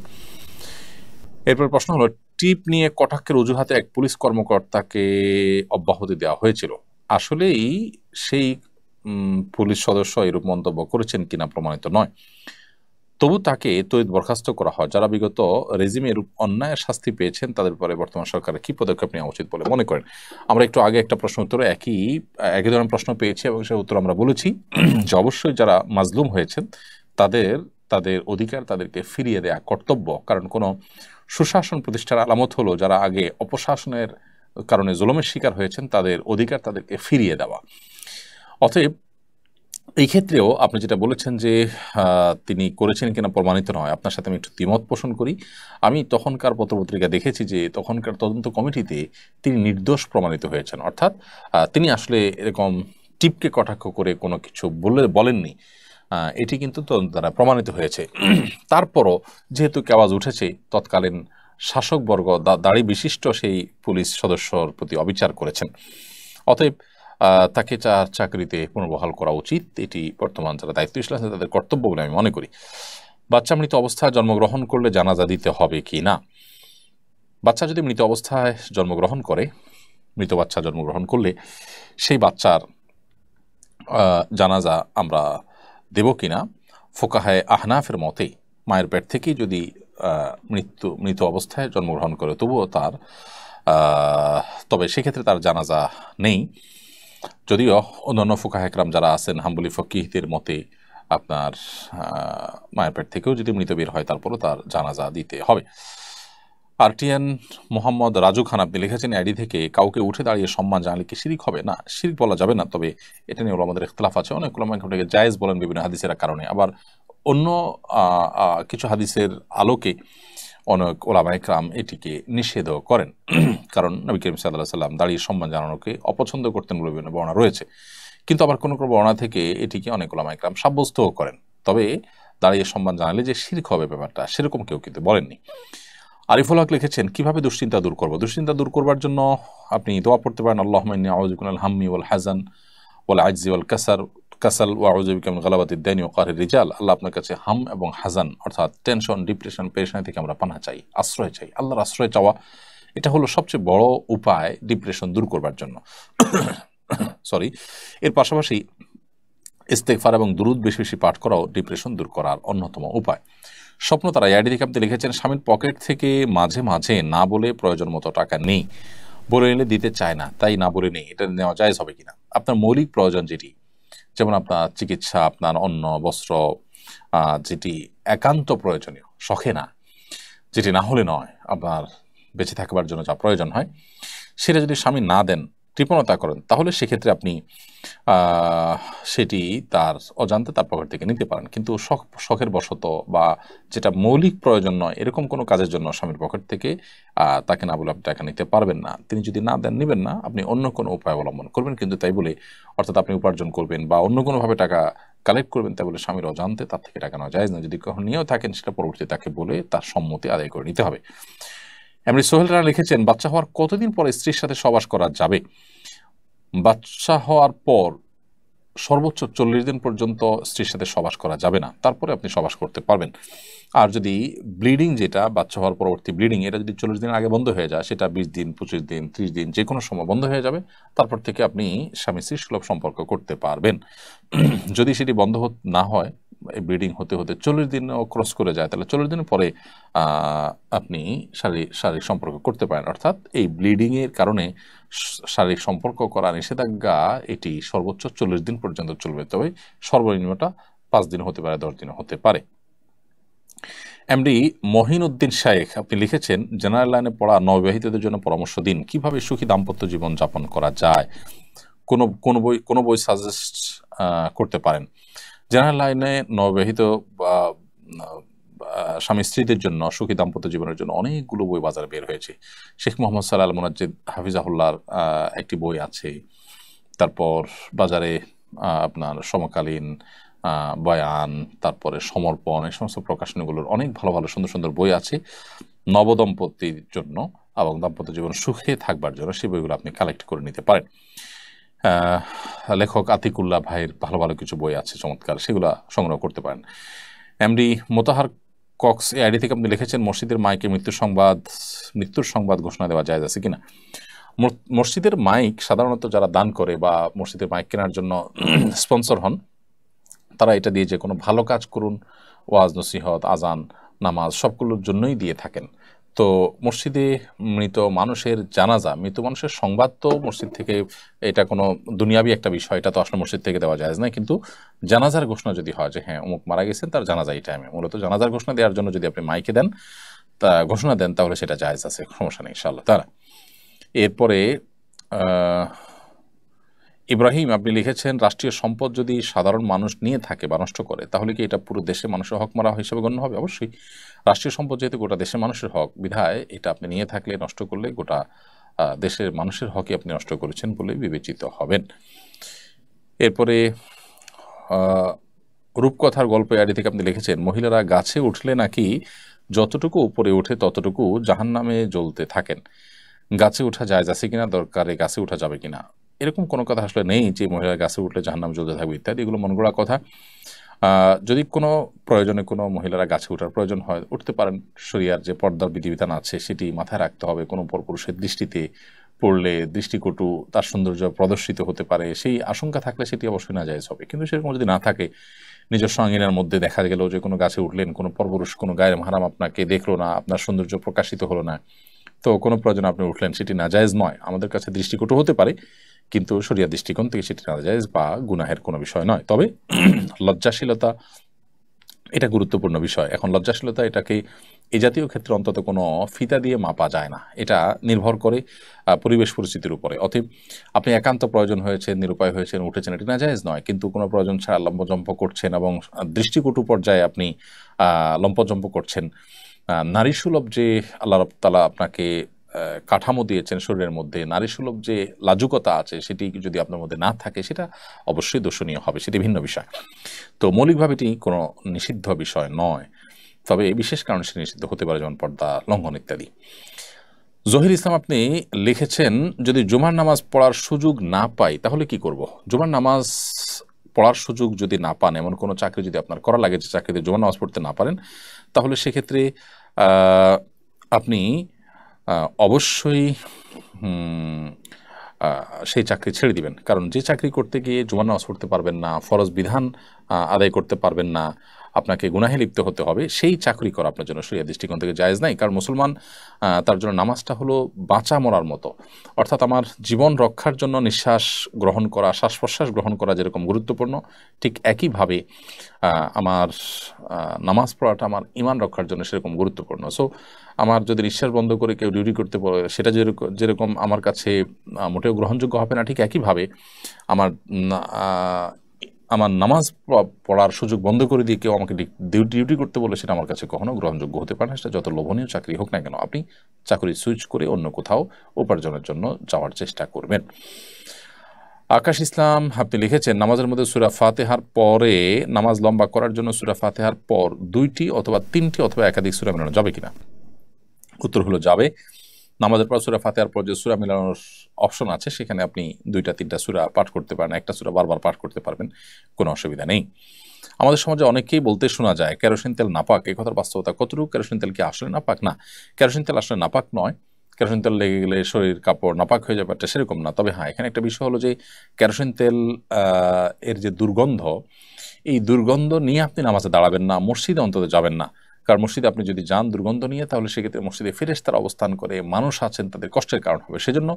এরপর প্রশ্ন হলো, টিপ নিয়ে কটাক্ষের অজুহাতে এক পুলিশ কর্মকর্তাকে অব্যাহতি দেওয়া হয়েছিল। আসলেই সেই পুলিশ সদস্য এরূপ মন্তব্য করেছেন কিনা প্রমাণিত নয়, তবু তাকে তড়িৎ বরখাস্ত করা হয়। যারা বিগত রেজিমে এরূপ অন্যায়ের শাস্তি পেয়েছেন তাদের পরে বর্তমান সরকারের কি পদক্ষেপ নেওয়া উচিত বলে মনে করেন? আমরা একটু আগে একটা প্রশ্ন উত্তরে একই ধরনের প্রশ্ন পেয়েছি এবং সে উত্তর আমরা বলেছি যে অবশ্যই যারা মাজলুম হয়েছেন তাদের অধিকার তাদেরকে ফিরিয়ে দেয়া কর্তব্য। কারণ কোনো সুশাসন প্রতিষ্ঠার আলামত হলো যারা আগে অপশাসনের কারণে জুলুমের শিকার হয়েছেন তাদের অধিকার তাদেরকে ফিরিয়ে দেওয়া। অতএব এই ক্ষেত্রেও আপনি যেটা বলেছেন যে তিনি করেছেন কিনা প্রমাণিত নয়, আপনার সাথে আমি একটু দ্বিমত পোষণ করি। আমি তখনকার পত্রপত্রিকা দেখেছি যে তখনকার তদন্ত কমিটিতে তিনি নির্দোষ প্রমাণিত হয়েছেন, অর্থাৎ তিনি আসলে এরকম টিপকে কটাক্ষ করে কোনো কিছু বলেননি, এটি কিন্তু তদন্ত দ্বারা প্রমাণিত হয়েছে। তারপরও যেহেতু আওয়াজ উঠেছে, তৎকালীন শাসকবর্গ দাড়ি বিশিষ্ট সেই পুলিশ সদস্যর প্রতি অবিচার করেছেন, অতএব তাকে চাকরিতে পুনর্বহাল করা উচিত। এটি বর্তমান যারা দায়িত্বশীল আছেন তাদের কর্তব্য বলে আমি মনে করি। বাচ্চা মৃত অবস্থায় জন্মগ্রহণ করলে জানাজা দিতে হবে কি না? বাচ্চা যদি মৃত অবস্থায় জন্মগ্রহণ করে, মৃত বাচ্চা জন্মগ্রহণ করলে সেই বাচ্চার জানাজা আমরা দেব কিনা, ফোকাহায়ে আহনাফের মতে মায়ের পেট থেকেই যদি মৃত অবস্থায় জন্মগ্রহণ করে, তবুও তার তবে সেক্ষেত্রে তার জানাজা নেই। যদিও অন্যান্য ফুকাহে কেরাম যারা আছেন হাম্বলি ফকিহদের মতে আপনার মায়ের পেট থেকেও যদি মৃত বের হয় তারপরও তার জানাজা দিতে হবে। আরটিএন মোহাম্মদ রাজু খান আপনি লিখেছেন আইডি থেকে, কাউকে উঠে দাঁড়িয়ে সম্মান জানালে কি শিরিক হবে? না, শিরিক বলা যাবে না, তবে এটা নিয়ে আমাদের ইখতিলাফ আছে। অনেক উলামায়ে জায়েজ বলেন বিভিন্ন হাদিসের কারণে, আবার অন্য কিছু হাদিসের আলোকে অনেক ওলামায়ে কেরাম এটিকে নিষেধও করেন। কারণ নবী করিম সাল্লাল্লাহু আলাইহি ওয়াসাল্লাম দাঁড়িয়ে সম্মান জানানোকে অপছন্দ করতেন বলে বিভিন্ন বর্ণনা রয়েছে। কিন্তু আবার কোনো কোনো বর্ণনা থেকে এটিকে অনেক ওলামায়ে কেরাম সাব্যস্তও করেন। তবে দাঁড়িয়ে সম্মান জানালে যে শিরক হবে ব্যাপারটা, সেরকম কেউ কিন্তু বলেননি। আরিফুল হক লিখেছেন, কিভাবে দুশ্চিন্তা দূর করব? দুশ্চিন্তা দূর করবার জন্য আপনি দোয়া পড়তে পারেন, আল্লাহুম্মা ইন্নী আউযু বিকা মিনাল হাম্মি ওয়াল হাযান ওয়াল আজজি ওয়াল কাসাল ওয়া আউযু বিকা মিন গালাবাতিদ দাইনি ওয়া কাহরির রিজাল। আল্লাহ আপনার কাছে হাম এবং হাজান অর্থাৎ টেনশন, ডিপ্রেশন, পেরেশানি থেকে আমরা পানাহ চাই, আশ্রয় চাই। আল্লাহর আশ্রয় চাওয়া এটা হলো সবচেয়ে বড় উপায় ডিপ্রেশন দূর করবার জন্য। এর পাশাপাশি ইস্তেগফার এবং দুরূদ বেশি বেশি পাঠ করাও ডিপ্রেশন দূর করার অন্যতম উপায়। স্বপ্ন তারা আইডি থেকে আপনি লিখেছেন, স্বামীর পকেট থেকে মাঝে মাঝে না বলে প্রয়োজন মতো টাকা নেই, বলে নিলে দিতে চায় না, তাই না বলে নেই, এটা নেওয়া জায়েজ হবে কিনা? আপনার মৌলিক প্রয়োজন যেটি, যেমন আপনার চিকিৎসা, আপনার অন্ন বস্ত্র, যেটি একান্ত প্রয়োজনীয়, শখে না, যেটি না হলে নয়, আপনার বেঁচে থাকবার জন্য যা প্রয়োজন হয়, সেটা যদি স্বামী না দেন, কৃপণতা করেন, তাহলে সেক্ষেত্রে আপনি সেটি তার অজান্তে তার পকেট থেকে নিতে পারেন। কিন্তু শখের বশত বা যেটা মৌলিক প্রয়োজন নয় এরকম কোনো কাজের জন্য স্বামীর পকেট থেকে তাকে না বলে আপনি টাকা নিতে পারবেন না। তিনি যদি না দেন, নেবেন না, আপনি অন্য কোনো উপায় অবলম্বন করবেন। কিন্তু তাই বলে অর্থাৎ আপনি উপার্জন করবেন বা অন্য কোনোভাবে টাকা কালেক্ট করবেন, তাই বলে স্বামীর অজান্তে তার থেকে টাকা নেওয়া যায় না। যদি কখনো নিয়েও থাকেন, সেটা পরবর্তীতে তাকে বলে তার সম্মতি আদায় করে নিতে হবে। এমনি সোহেল রানা লিখেছেন, বাচ্চা হওয়ার কতদিন পরে স্ত্রীর সাথে সহবাস করা যাবে? বাচ্চা হওয়ার পর সর্বোচ্চ 40 দিন পর্যন্ত স্ত্রীর সাথে সহবাস করা যাবে না, তারপরে আপনি সহবাস করতে পারবেন। আর যদি ব্লিডিং, যেটা বাচ্চা হওয়ার পরবর্তী ব্লিডিং, এটা যদি 40 দিন আগে বন্ধ হয়ে যায়, সেটা 20 দিন, 25 দিন, 30 দিন, যে কোনো সময় বন্ধ হয়ে যাবে, তারপর থেকে আপনি স্বামী স্ত্রী সুলভ সম্পর্ক করতে পারবেন। যদি সেটি বন্ধ না হয়, ব্লিডিং হতে হতে 40 দিনও ক্রস করে যায়, তাহলে 40 দিনের পরে আপনি শারীরিক সম্পর্ক করতে পারেন। অর্থাৎ এই ব্লিডিংয়ের কারণে শারীরিক সম্পর্ক করা নিষেধাজ্ঞা, এটি সর্বোচ্চ 40 দিন পর্যন্ত চলবে, তবে সর্বনিম্নটা 5 দিন হতে পারে, 10 দিন হতে পারে। এমডি মহিন উদ্দিন শায়েখ আপনি লিখেছেন, জেনারেল লাইনে পড়া নববিবাহিতদের জন্য পরামর্শ দিন, কিভাবে সুখী দাম্পত্য জীবন যাপন করা যায়? কোন বই সাজেস্ট করতে পারেন? জেনারেল লাইনে নববিবাহিত স্বামী স্ত্রীদের জন্য সুখী দাম্পত্য জীবনের জন্য অনেকগুলো বই বাজারে বের হয়েছে। শেখ মোহাম্মদ সাল্লাহ আল মুনাজ্জিদ হাফিজাহুল্লাহর একটি বই আছে, তারপর বাজারে আপনার সমকালীন বয়ান, তারপরে সমর্পণ, এই সমস্ত প্রকাশনীগুলোর অনেক ভালো ভালো সুন্দর সুন্দর বই আছে নবদম্পতির জন্য এবং দাম্পত্য জীবন সুখে থাকবার জন্য। সেই বইগুলো আপনি কালেক্ট করে নিতে পারেন। লেখক আতিকুল্লাহ ভাইয়ের ভালো ভালো কিছু বই আছে চমৎকার, সেগুলো সংগ্রহ করতে পারেন। এমডি মোতাহার কক্স এই আইডি থেকে আপনি লিখেছেন, মসজিদের মাইকে মৃত্যুর সংবাদ ঘোষণা দেওয়া যায় আছে কিনা? মসজিদের মাইক সাধারণত যারা দান করে বা মসজিদের মাইক কেনার জন্য স্পন্সর হন, তারা এটা দিয়ে যে কোনো ভালো কাজ করুন, ওয়াজ নসিহত, আজান, নামাজ সবগুলোর জন্যই দিয়ে থাকেন। তো মসজিদে মৃত মানুষের জানাজা, মৃত মানুষের সংবাদ তো মসজিদ থেকে, এটা কোনো দুনিয়াবি একটা বিষয়, এটা তো আসলে মসজিদ থেকে দেওয়া যায় না। কিন্তু জানাজার ঘোষণা যদি হয় যে হ্যাঁ অমুক মারা গেছেন, তার জানাজা এই টাইমে, মূলত জানাজার ঘোষণা দেওয়ার জন্য যদি আপনি মাইকে দেন, তা ঘোষণা দেন, তাহলে সেটা জায়েজ আছে, সমস্যা নেই ইনশাআল্লাহ তাআলা। এরপরে ইব্রাহিম আপনি লিখেছেন, রাষ্ট্রীয় সম্পদ যদি সাধারণ মানুষ নিয়ে থাকে বা নষ্ট করে, তাহলে কি এটা পুরো দেশের মানুষের হক মারা হিসেবে গণ্য হবে? অবশ্যই রাষ্ট্রীয় সম্পদ যেহেতু গোটা দেশের মানুষের হক, বিধায় এটা আপনি নিয়ে থাকলে, নষ্ট করলে গোটা দেশের মানুষের হকই আপনি নষ্ট করেছেন বলে বিবেচিত হবেন। এরপরে রূপকথার গল্প আইডি থেকে আপনি লিখেছেন, মহিলারা গাছে উঠলে নাকি যতটুকু উপরে ওঠে ততটুকু জাহান্নামে জ্বলতে থাকেন, গাছে ওঠা জায়েজ আছে কিনা, দরকারে গাছে ওঠা যাবে কিনা? এরকম কোনো কথা আসলে নেই যে মহিলারা গাছে উঠলে জাহান্নাম জ্বলতে থাকবে ইত্যাদি, এগুলো মন গড়া কথা। যদি কোনো প্রয়োজনে কোনো মহিলারা গাছে ওঠার প্রয়োজন হয়, উঠতে পারেন। শরিয়ার যে পর্দার বিধিবিধান আছে সেটি মাথায় রাখতে হবে, কোনো পরপুরুষের দৃষ্টিতে পড়লে দৃষ্টিকটু তার সৌন্দর্য প্রদর্শিত হতে পারে, সেই আশঙ্কা থাকলে সেটি অবশ্যই নাজায়েজ হবে। কিন্তু সেরকম যদি না থাকে, নিজস্ব আঙ্গিনার মধ্যে দেখা গেল যে কোনো গাছে উঠলেন, কোনো পরপুরুষ কোনো গায়ের মাহরাম আপনাকে দেখলো না, আপনার সৌন্দর্য প্রকাশিত হলো না, তো কোনো প্রয়োজনে আপনি উঠলেন, সেটি নাজায়েজ নয়। আমাদের কাছে দৃষ্টিকটু হতে পারে, কিন্তু শরিয়া দৃষ্টিকোণ থেকে সেটি নাজায়েজ বা গুনাহের কোনো বিষয় নয়। তবে লজ্জাশীলতা এটা গুরুত্বপূর্ণ বিষয়। এখন লজ্জাশীলতা এটাকে এই জাতীয় ক্ষেত্রে অন্তত কোনো ফিতা দিয়ে মাপা যায় না, এটা নির্ভর করে পরিবেশ পরিস্থিতির উপরে। অতএব আপনি একান্ত প্রয়োজন হয়েছে, নিরুপায় হয়েছেন, উঠেছেন, এটি নাজায়েজ নয়। কিন্তু কোনো প্রয়োজন ছাড়া লম্পজম্প করছেন এবং দৃষ্টিকটু পর্যায়ে আপনি লম্পজম্প করছেন, নারী সুলভ যে আল্লাহ রাব্বুল তাআলা আপনাকে কাঠামো দিয়েছেন শরীরের মধ্যে, নারী সুলভ যে লাজুকতা আছে সেটি যদি আপনার মধ্যে না থাকে, সেটা অবশ্যই দর্শনীয় হবে, সেটি ভিন্ন বিষয়। তো মৌলিকভাবে এটি কোনো নিষিদ্ধ বিষয় নয়, তবে বিশেষ কারণে সেটি নিষিদ্ধ হতে পারে, যেমন পর্দা লঙ্ঘন ইত্যাদি। জহির ইসলাম আপনি লিখেছেন, যদি জুমার নামাজ পড়ার সুযোগ না পাই তাহলে কি করব? জুমার নামাজ পড়ার সুযোগ যদি না পান, এমন কোনো চাকরি যদি আপনার করা লাগে যে চাকরিতে জুমার নামাজ পড়তে না পারেন, তাহলে সেক্ষেত্রে আপনি অবশ্যই সেই চাকরি ছেড়ে দিবেন। কারণ যে চাকরি করতে গিয়ে জুমার নামাজ পড়তে পারবেন না, ফরজ বিধান আদায় করতে পারবেন না, আপনাকে গুনাহে লিপ্ত হতে হবে, সেই চাকরি করা আপনার জন্য শরিয়া দৃষ্টিকোণ থেকে জায়েজ নাই। কারণ মুসলমান তার জন্য নামাজটা হলো বাঁচা মরার মতো, অর্থাৎ আমার জীবন রক্ষার জন্য নিঃশ্বাস গ্রহণ করা, শ্বাস প্রশ্বাস গ্রহণ করা যেরকম গুরুত্বপূর্ণ, ঠিক একইভাবে আমার নামাজ পড়াটা আমার ঈমান রক্ষার জন্য সেরকম গুরুত্বপূর্ণ। সো আমার যদি নিঃশ্বাস বন্ধ করে কেউ ডিউটি করতে পারে, সেটা যেরকম আমার কাছে মোটেও গ্রহণযোগ্য হবে না, ঠিক একইভাবে আমার নামাজ পড়ার সুযোগ বন্ধ করে দিয়ে কেউ আমাকে ডিউটি করতে বলে, সেটা আমার কাছে কখনো গ্রহণযোগ্য হতে পারে না। সেটা যত লোভনীয় চাকরি হোক না কেন, আপনি চাকরি সুইচ করে অন্য কোথাও উপার্জনের জন্য যাওয়ার চেষ্টা করবেন। আকাশ ইসলাম আপনি লিখেছেন, নামাজের মধ্যে সূরা ফাতিহার পরে নামাজ লম্বা করার জন্য সূরা ফাতিহার পর 2টি অথবা 3টি অথবা একাধিক সূরা মেলানো যাবে কিনা? উত্তর হলো যাবে। নামাজের পর সূরা ফাতিহার পর যে সূরা মেলানোর অপশন আছে, সেখানে আপনি 2টা-3টা সূরা পাঠ করতে পারেন, একটা সূরা বারবার পাঠ করতে পারবেন, কোনো অসুবিধা নেই। আমাদের সমাজে অনেকেই বলতে শোনা যায় কেরোসিন তেল নাপাক। এই কথার বাস্তবতা কতটুকু? কেরোসিন তেল কি আসলে নাপাক? না, কেরোসিন তেল আসলে নাপাক নয়। কেরোসিন তেল লেগে গেলে শরীর কাপড় নাপাক হয়ে যাবে, এটা সেরকম না। তবে হ্যাঁ, এখানে একটা বিষয় হলো যে কেরোসিন তেল এর যে দুর্গন্ধ, এই দুর্গন্ধ নিয়ে আপনি নামাজে দাঁড়াবেন না, মসজিদে অন্তত যাবেন না। কারণ মসজিদে আপনি যদি যান দুর্গন্ধ নিয়ে, তাহলে সেক্ষেত্রে মসজিদে ফেরেশতারা অবস্থান করে, মানুষ আছেন, তাদের কষ্টের কারণ হবে। সেজন্য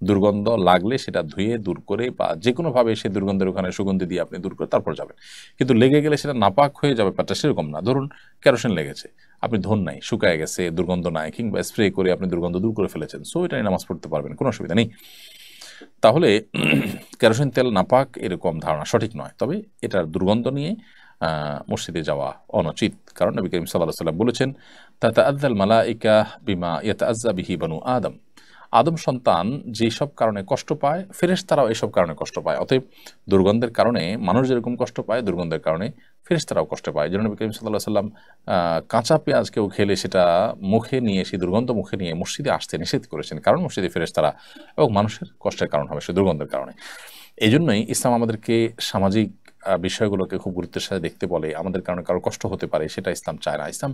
দুর্গন্ধ লাগলে সেটা ধুয়ে দূর করে বা যে কোনোভাবে সেই দুর্গন্ধের ওখানে সুগন্ধি দিয়ে আপনি দূর করে তারপর যাবেন। কিন্তু লেগে গেলে সেটা নাপাক হয়ে যাবে, ব্যাপারটা সেরকম না। ধরুন কেরোসিন লেগেছে, আপনি ধন নাই, শুকায় গেছে, দুর্গন্ধ নাই, কিংবা স্প্রে করে আপনি দুর্গন্ধ দূর করে ফেলেছেন, সো এটা নিয়ে নামাজ পড়তে পারবেন, কোনো অসুবিধা নেই। তাহলে কেরোসিন তেল নাপাক এরকম ধারণা সঠিক নয়। তবে এটার দুর্গন্ধ নিয়ে মসজিদে যাওয়া অনুচিত। কারণ নবী করিম সাল্লাল্লাহু আলাইহি ওয়াসাল্লাম বলেছেন, তাতাআজ্জাল মালাইকা বিমা ইয়াতাআজ্জা বিহি বানু আদম। আদম সন্তান যেসব কারণে কষ্ট পায়, ফেরেশতারাও এসব কারণে কষ্ট পায়। অতএব দুর্গন্ধের কারণে মানুষ যেরকম কষ্ট পায়, দুর্গন্ধের কারণে ফেরেশতারাও কষ্ট পায়। যেন নবী করিম সাল্লাল্লাহু আলাইহি ওয়াসাল্লাম কাঁচা পেঁয়াজ কেউ খেলে সেটা মুখে নিয়ে, সেই দুর্গন্ধ মুখে নিয়ে মসজিদে আসতে নিষেধ করেছেন। কারণ মসজিদে ফেরেশতারা এবং মানুষের কষ্টের কারণ হবে সেই দুর্গন্ধের কারণে। এই জন্যই ইসলাম আমাদেরকে সামাজিক বিষয়গুলোকে খুব গুরুত্বের সাথে দেখতে বলে। আমাদের কারণে কারো কষ্ট হতে পারে, সেটা ইসলাম চায় না। ইসলাম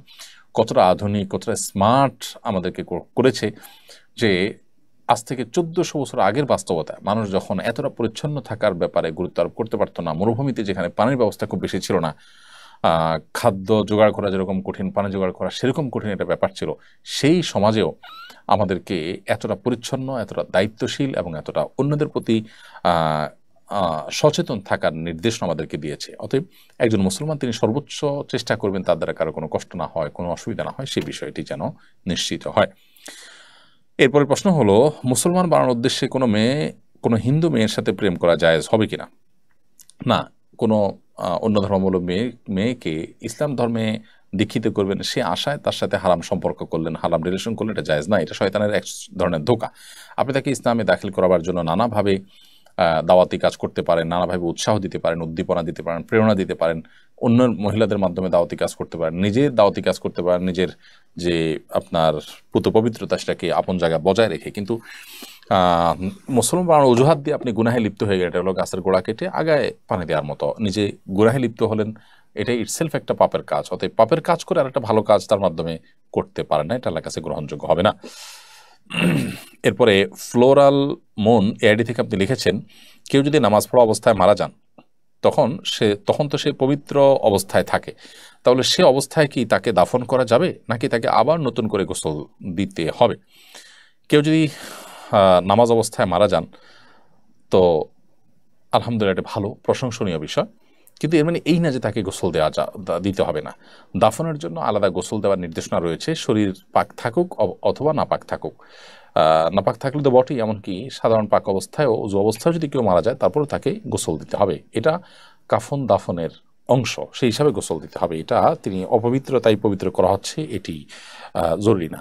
কতটা আধুনিক, কতটা স্মার্ট আমাদেরকে করেছে যে আজ থেকে 1400 বছর আগের বাস্তবতা, মানুষ যখন এতটা পরিচ্ছন্ন থাকার ব্যাপারে গুরুত্ব আরোপ করতে পারতো না, মরুভূমিতে যেখানে পানির ব্যবস্থা খুব বেশি ছিল না, খাদ্য জোগাড় করা যেরকম কঠিন, পানি জোগাড় করা সেরকম কঠিন একটা ব্যাপার ছিল, সেই সমাজেও আমাদেরকে এতটা পরিচ্ছন্ন, এতটা দায়িত্বশীল এবং এতটা অন্যদের প্রতি সচেতন থাকার নির্দেশনা আমাদেরকে দিয়েছে। অতএব একজন মুসলমান তিনি সর্বোচ্চ চেষ্টা করবেন তার দ্বারা কারো কোনো কষ্ট না হয়, কোনো অসুবিধা না হয়, সেই বিষয়টি যেন নিশ্চিত হয়। এরপরে প্রশ্ন হলো, মুসলমান বানানোর উদ্দেশ্যে কোনো হিন্দু মেয়ের সাথে প্রেম করা জায়েজ হবে কিনা? না, কোনো অন্য ধর্মাবলম্বী মেয়েকে ইসলাম ধর্মে দীক্ষিত করবেন সে আশায় তার সাথে হারাম সম্পর্ক করলেন, হারাম রিলেশন করলেন, এটা জায়েজ না। এটা শয়তানের এক ধরনের ধোঁকা। আপনি তাকে ইসলামে দাখিল করাবার জন্য নানাভাবে দাওয়াতি কাজ করতে পারেন, নানাভাবে উৎসাহ দিতে পারেন, উদ্দীপনা দিতে পারেন, প্রেরণা দিতে পারেন, অন্য মহিলাদের মাধ্যমে দাওয়াতি কাজ করতে পারেন, নিজে দাওয়াতি কাজ করতে পারেন, নিজের যে আপনার পুত পবিত্রতা সেটাকে আপন জায়গায় বজায় রেখে। কিন্তু মুসলমান অজুহাত দিয়ে আপনি গুনাহে লিপ্ত হয়ে গেলে, এটা হলো গাছের গোড়া কেটে আগায় পানি দেওয়ার মতো। নিজে গুনাহে লিপ্ত হলেন, এটা ইটসেলফ একটা পাপের কাজ। অতএব পাপের কাজ করে আর একটা ভালো কাজ তার মাধ্যমে করতে পারেন না, এটা আল্লাহর কাছে গ্রহণযোগ্য হবে না। এরপরে ফ্লোরাল মন এআইডি থেকে আপনি লিখেছেন, কেউ যদি নামাজ পড়া অবস্থায় মারা যান তখন তো সে পবিত্র অবস্থায় থাকে, তাহলে সে অবস্থায় কি তাকে দাফন করা যাবে নাকি তাকে আবার নতুন করে গোসল দিতে হবে? কেউ যদি নামাজ অবস্থায় মারা যান তো আলহামদুলিল্লাহ এটা ভালো, প্রশংসনীয় বিষয়, কিন্তু এর মানে এই না যে তাকে গোসল দিতে হবে না। দাফনের জন্য আলাদা গোসল দেওয়ার নির্দেশনা রয়েছে, শরীর পাক থাকুক অথবা নাপাক থাকুক। নাপাক থাকলে তো বটেই, এমনকি সাধারণ পাক অবস্থায়ও ওযু অবস্থায় যদি কেউ মারা যায় তারপরে তাকে গোসল দিতে হবে। এটা কাফন দাফনের অংশ, সেই হিসাবে গোসল দিতে হবে। এটা তিনি অপবিত্র তাই পবিত্র করা হচ্ছে, এটি জরুরি না।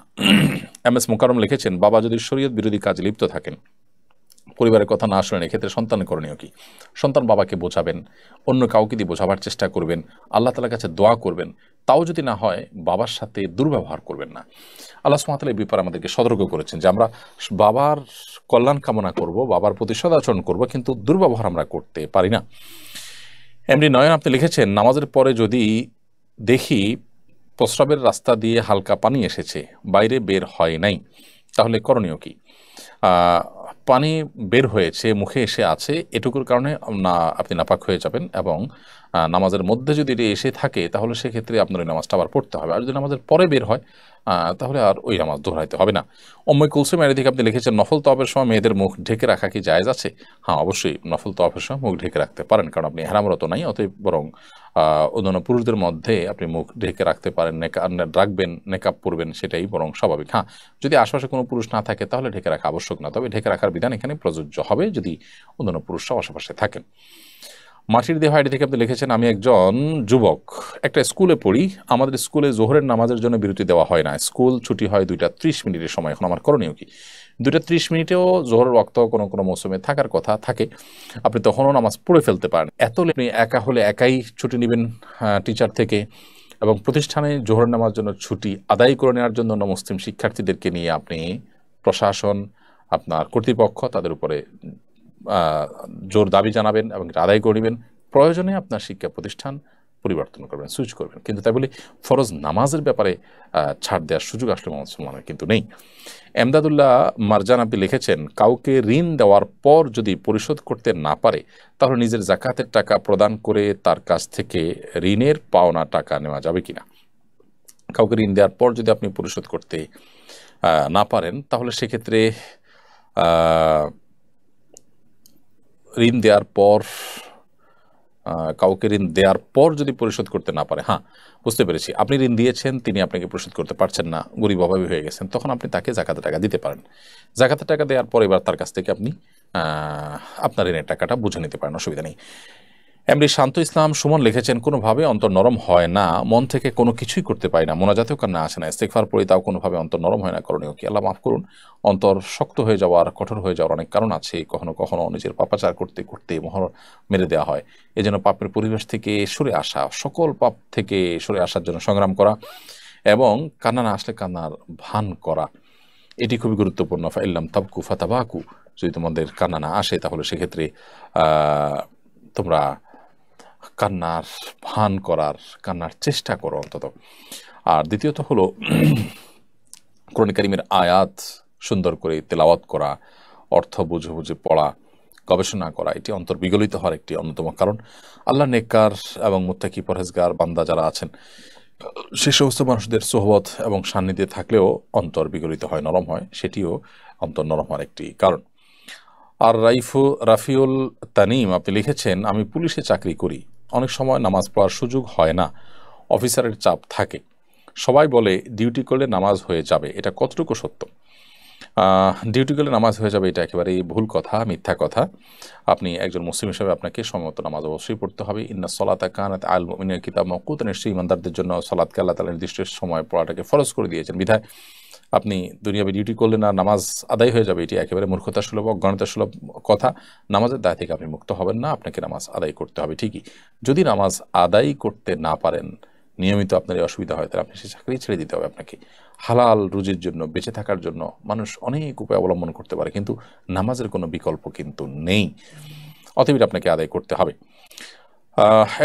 এমএস মোকাররম লিখেছেন, বাবা যদি শরীয়ত বিরোধী কাজে লিপ্ত থাকেন, পরিবারের কথা না শুনেন, এক্ষেত্রে সন্তানের করণীয় কি? সন্তান বাবাকে বোঝাবেন, অন্য কাউকে দিয়ে বোঝাবার চেষ্টা করবেন, আল্লাহ তাআলার কাছে দোয়া করবেন। তাও যদি না হয়, বাবার সাথে দুর্ব্যবহার করবেন না। আল্লাহ সুবহানাহু ওয়া তাআলা এই ব্যাপারে আমাদেরকে সতর্ক করেছেন যে আমরা বাবার কল্যাণ কামনা করব, বাবার প্রতি সদাচরণ করব, কিন্তু দুর্ব্যবহার আমরা করতে পারি না। এমডি নয়ন আপনি লিখেছেন, নামাজের পরে যদি দেখি প্রস্রাবের রাস্তা দিয়ে হালকা পানি এসেছে, বাইরে বের হয় নাই, তাহলে করণীয় কি? পানি বের হয়েছে, মুখে এসে আছে, এটুকুর কারণে আপনি নাপাক হয়ে যাবেন, এবং নামাজের মধ্যে যদি এটি এসে থাকে তাহলে সেক্ষেত্রে আপনার ওই নামাজটা আবার পড়তে হবে। আর যদি নামাজের পরে বের হয় তাহলে আর ওই নামাজ দোহরাইতে হবে না। অম্ময় কুলসুম এর থেকে আপনি লিখেছেন, নফল তওয়াফের সময় মেয়েদের মুখ ঢেকে রাখা কি জায়েজ আছে? হ্যাঁ, অবশ্যই নফল তওয়াফের সময় মুখ ঢেকে রাখতে পারেন, কারণ আপনি ইহরামরত নাই, অতএব বরং অন্যান্য পুরুষদের মধ্যে আপনি মুখ ঢেকে রাখতে পারেন, রাখবেন, নেকাব পরবেন, সেটাই বরং স্বাভাবিক। হ্যাঁ, যদি আশপাশে কোনো পুরুষ না থাকে তাহলে ঢেকে রাখা আবশ্যক না, তবে ঢেকে রাখার বিধান এখানে প্রযোজ্য হবে যদি অন্যান্য পুরুষরাও আশেপাশে থাকেন। মাটির দেহ আইডি থেকে আপনি লিখেছেন, আমি একজন যুবক, একটা স্কুলে পড়ি, আমাদের স্কুলে জোহরের নামাজের জন্য বিরতি দেওয়া হয় না, স্কুল ছুটি হয় 2টা 30 মিনিটের সময়, এখন আমার করণীয় কি? 2টা 30 মিনিটেও জোহরের ওয়াক্ত কোনো কোনো মৌসুমে থাকার কথা থাকে, আপনি তখনও নামাজ পড়ে ফেলতে পারেন। আপনি একা হলে একাই ছুটি নেবেন টিচার থেকে, এবং প্রতিষ্ঠানে জোহরের নামাজের জন্য ছুটি আদায় করে নেওয়ার জন্য মুসলিম শিক্ষার্থীদেরকে নিয়ে আপনি প্রশাসন, আপনার কর্তৃপক্ষ, তাদের উপরে জোর দাবি জানাবেন এবং এটা আদায় করে নেবেন। প্রয়োজনে আপনার শিক্ষা প্রতিষ্ঠান পরিবর্তন করবেন, সুইচ করবেন, কিন্তু তাই বলে ফরজ নামাজের ব্যাপারে ছাড় দেওয়ার সুযোগ আসলে মুসলমানের কিন্তু নেই। এমদাদুল্লাহ মারজান আপনি লিখেছেন, কাউকে ঋণ দেওয়ার পর যদি পরিশোধ করতে না পারে তাহলে নিজের জাকাতের টাকা প্রদান করে তার কাছ থেকে ঋণের পাওনা টাকা নেওয়া যাবে কিনা? কাউকে ঋণ দেওয়ার পর যদি আপনি পরিশোধ করতে না পারেন তাহলে সেক্ষেত্রে ঋণ দেওয়ার পর কাউকে ঋণ দেওয়ার পর যদি পরিশোধ করতে না পারে, হ্যাঁ বুঝতে পেরেছি, আপনি ঋণ দিয়েছেন, তিনি আপনাকে পরিশোধ করতে পারছেন না, গরিব অভাবী হয়ে গেছেন, তখন আপনি তাকে জাকাতের টাকা দিতে পারেন। জাকাতের টাকা দেওয়ার পর এবার তার কাছ থেকে আপনি আপনার ঋণের টাকাটা বুঝে নিতে পারেন, অসুবিধা নেই। এমডি শান্ত ইসলাম সুমন লিখেছেন, কোনোভাবে অন্তর নরম হয় না, মন থেকে কোনো কিছুই করতে পারি না, মোনাজাতেও কান্না আসে না, ইস্তেগফার পড়ি তাও কোনোভাবে অন্তর নরম হয় না, করণীয় কি? আল্লাহ মাফ করুন, অন্তর শক্ত হয়ে যাওয়ার, কঠোর হয়ে যাওয়ার অনেক কারণ আছে। কখনো কখনো নিজের পাপাচার করতে করতে মোহর মেরে দেওয়া হয়, এজন্য পাপের পরিবেশ থেকে সরে আসা, সকল পাপ থেকে সরে আসার জন্য সংগ্রাম করা, এবং কান্না না আসলে কান্নার ভান করা, এটি খুবই গুরুত্বপূর্ণ। ফাইল্লাম তাবকু ফাতাবাকু, যদি তোমাদের কান্না না আসে তাহলে সেক্ষেত্রে তোমরা কান্নার ভান করার, কান্নার চেষ্টা করো অন্তত। আর দ্বিতীয়ত হলো কোরআন কারীমের আয়াত সুন্দর করে তেলাওয়াত করা, অর্থ বুঝে বুঝে পড়া, গবেষণা করা, এটি অন্তর বিগলিত হওয়ার একটি অন্যতম কারণ। আল্লাহ নেককার এবং মুত্তাকি পরহেজগার বান্দা যারা আছেন সে সমস্ত মানুষদের সোহবত এবং সান্নিধ্যে থাকলেও অন্তর বিগলিত হয়, নরম হয়, সেটিও অন্তর নরম হওয়ার একটি কারণ। আর রাফিউল তানিম আপনি লিখেছেন, আমি পুলিশে চাকরি করি, অনেক সময় নামাজ পড়ার সুযোগ হয় না, অফিসারের চাপ থাকে, সবাই বলে ডিউটি করলে নামাজ হয়ে যাবে, এটা কতটুকু সত্য? ডিউটি করলে নামাজ হয়ে যাবে এটা একেবারেই ভুল কথা, মিথ্যা কথা। আপনি একজন মুসলিম হিসেবে আপনাকে সময়মত নামাজ অবশ্যই পড়তে হবে। ইন্না সলাতা কানাত আল মুমিনিনা কিতাব মাওকুতা, নিশ্চয়ই ইমানদারদের জন্য সালাতকে আল্লাহ তাআলা নির্দিষ্ট সময় পড়াটাকে ফরজ করে দিয়েছেন, বিধায় আপনি দুনিয়াবি ডিউটি করলে না নামাজ আদায় হয়ে যাবে, এটি একেবারে মূর্খতা সুলভ, অজ্ঞানতা সুলভ কথা। নামাজের দায় থেকে আপনি মুক্ত হবেন না, আপনাকে নামাজ আদায় করতে হবে ঠিকই। যদি নামাজ আদায় করতে না পারেন, নিয়মিত আপনার এই অসুবিধা হয়, তাহলে আপনি সে চাকরি ছেড়ে দিতে হবে আপনাকে। হালাল রুজির জন্য, বেঁচে থাকার জন্য মানুষ অনেক উপায় অবলম্বন করতে পারে, কিন্তু নামাজের কোনো বিকল্প কিন্তু নেই, অতএব আপনাকে আদায় করতে হবে।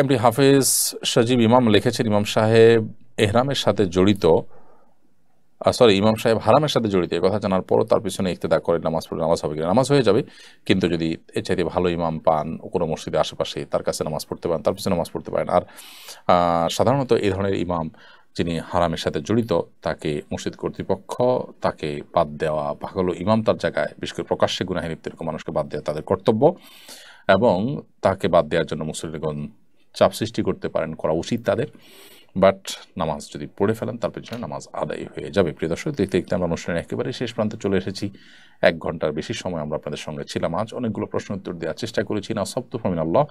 এমডি হাফেজ সজীব ইমাম লিখেছেন, ইমাম সাহেব এহরামের সাথে জড়িত সরি ইমাম সাহেব হারামের সাথে জড়িত এই কথা জানার পরও তার পিছনে ইক্তেদা করে নামাজ পড়লে নামাজ হবে কিনা? নামাজ হয়ে যাবে, কিন্তু যদি এর চাইতে ভালো ইমাম পান, কোনো মসজিদের আশেপাশে তার কাছে নামাজ পড়তে পারেন, তার পিছনে নামাজ পড়তে পারেন। আর সাধারণত এই ধরনের ইমাম যিনি হারামের সাথে জড়িত, তাকে মসজিদ কর্তৃপক্ষ তাকে বাদ দেওয়া, ভালো ইমাম তার জায়গায়, বিশেষ করে প্রকাশ্যে গুনাহে লিপ্ত এরকম মানুষকে বাদ দেওয়া তাদের কর্তব্য, এবং তাকে বাদ দেওয়ার জন্য মুসল্লিগণ চাপ সৃষ্টি করতে পারেন, করা উচিত তাদের। বাট নামাজ যদি পড়ে ফেলেন তার পিছনে নামাজ আদায় হয়ে যাবে। প্রিয় দর্শক, দেখতে দেখতে আমরা অনুষ্ঠানের একেবারে শেষ প্রান্তে চলে এসেছি। 1 ঘন্টার বেশি সময় আমরা আপনাদের সঙ্গে ছিলাম। আজ অনেকগুলো প্রশ্ন উত্তর দেওয়ার চেষ্টা করেছি। না সবতু ফামিন আল্লাহ,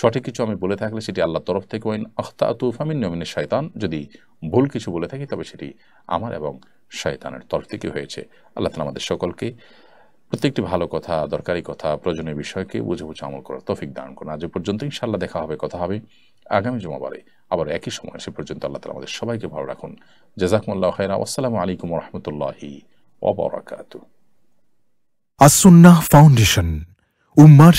সঠিক কিছু আমি বলে থাকলে সেটি আল্লাহর তরফ থেকে, ওয়াইন আখতাতু ফামিন্নী ওয়া মিনাশ শাইতান, যদি ভুল কিছু বলে থাকি তবে সেটি আমার এবং শয়তানের তরফ থেকে হয়েছে। আল্লাহ তাআলা আমাদের সকলকে প্রত্যেকটি ভালো কথা, দরকারি কথা, প্রয়োজনীয় বিষয়কে বুঝে বুঝে আমল করার তৌফিক দান করুন। আজ পর্যন্ত ইনশাআল্লাহ দেখা হবে, কথা হবে আগামী জুমাবারে আবার একই সময়। সে পর্যন্ত আল্লাহ তাআলা আমাদের সবাইকে ভালো রাখুন। জাযাকুমুল্লাহু খাইরা। আসসালামু আলাইকুম ওয়া রাহমাতুল্লাহি ওয়া বারাকাতুহু। আসুন্নাহ ফাউন্ডেশন, উম্মার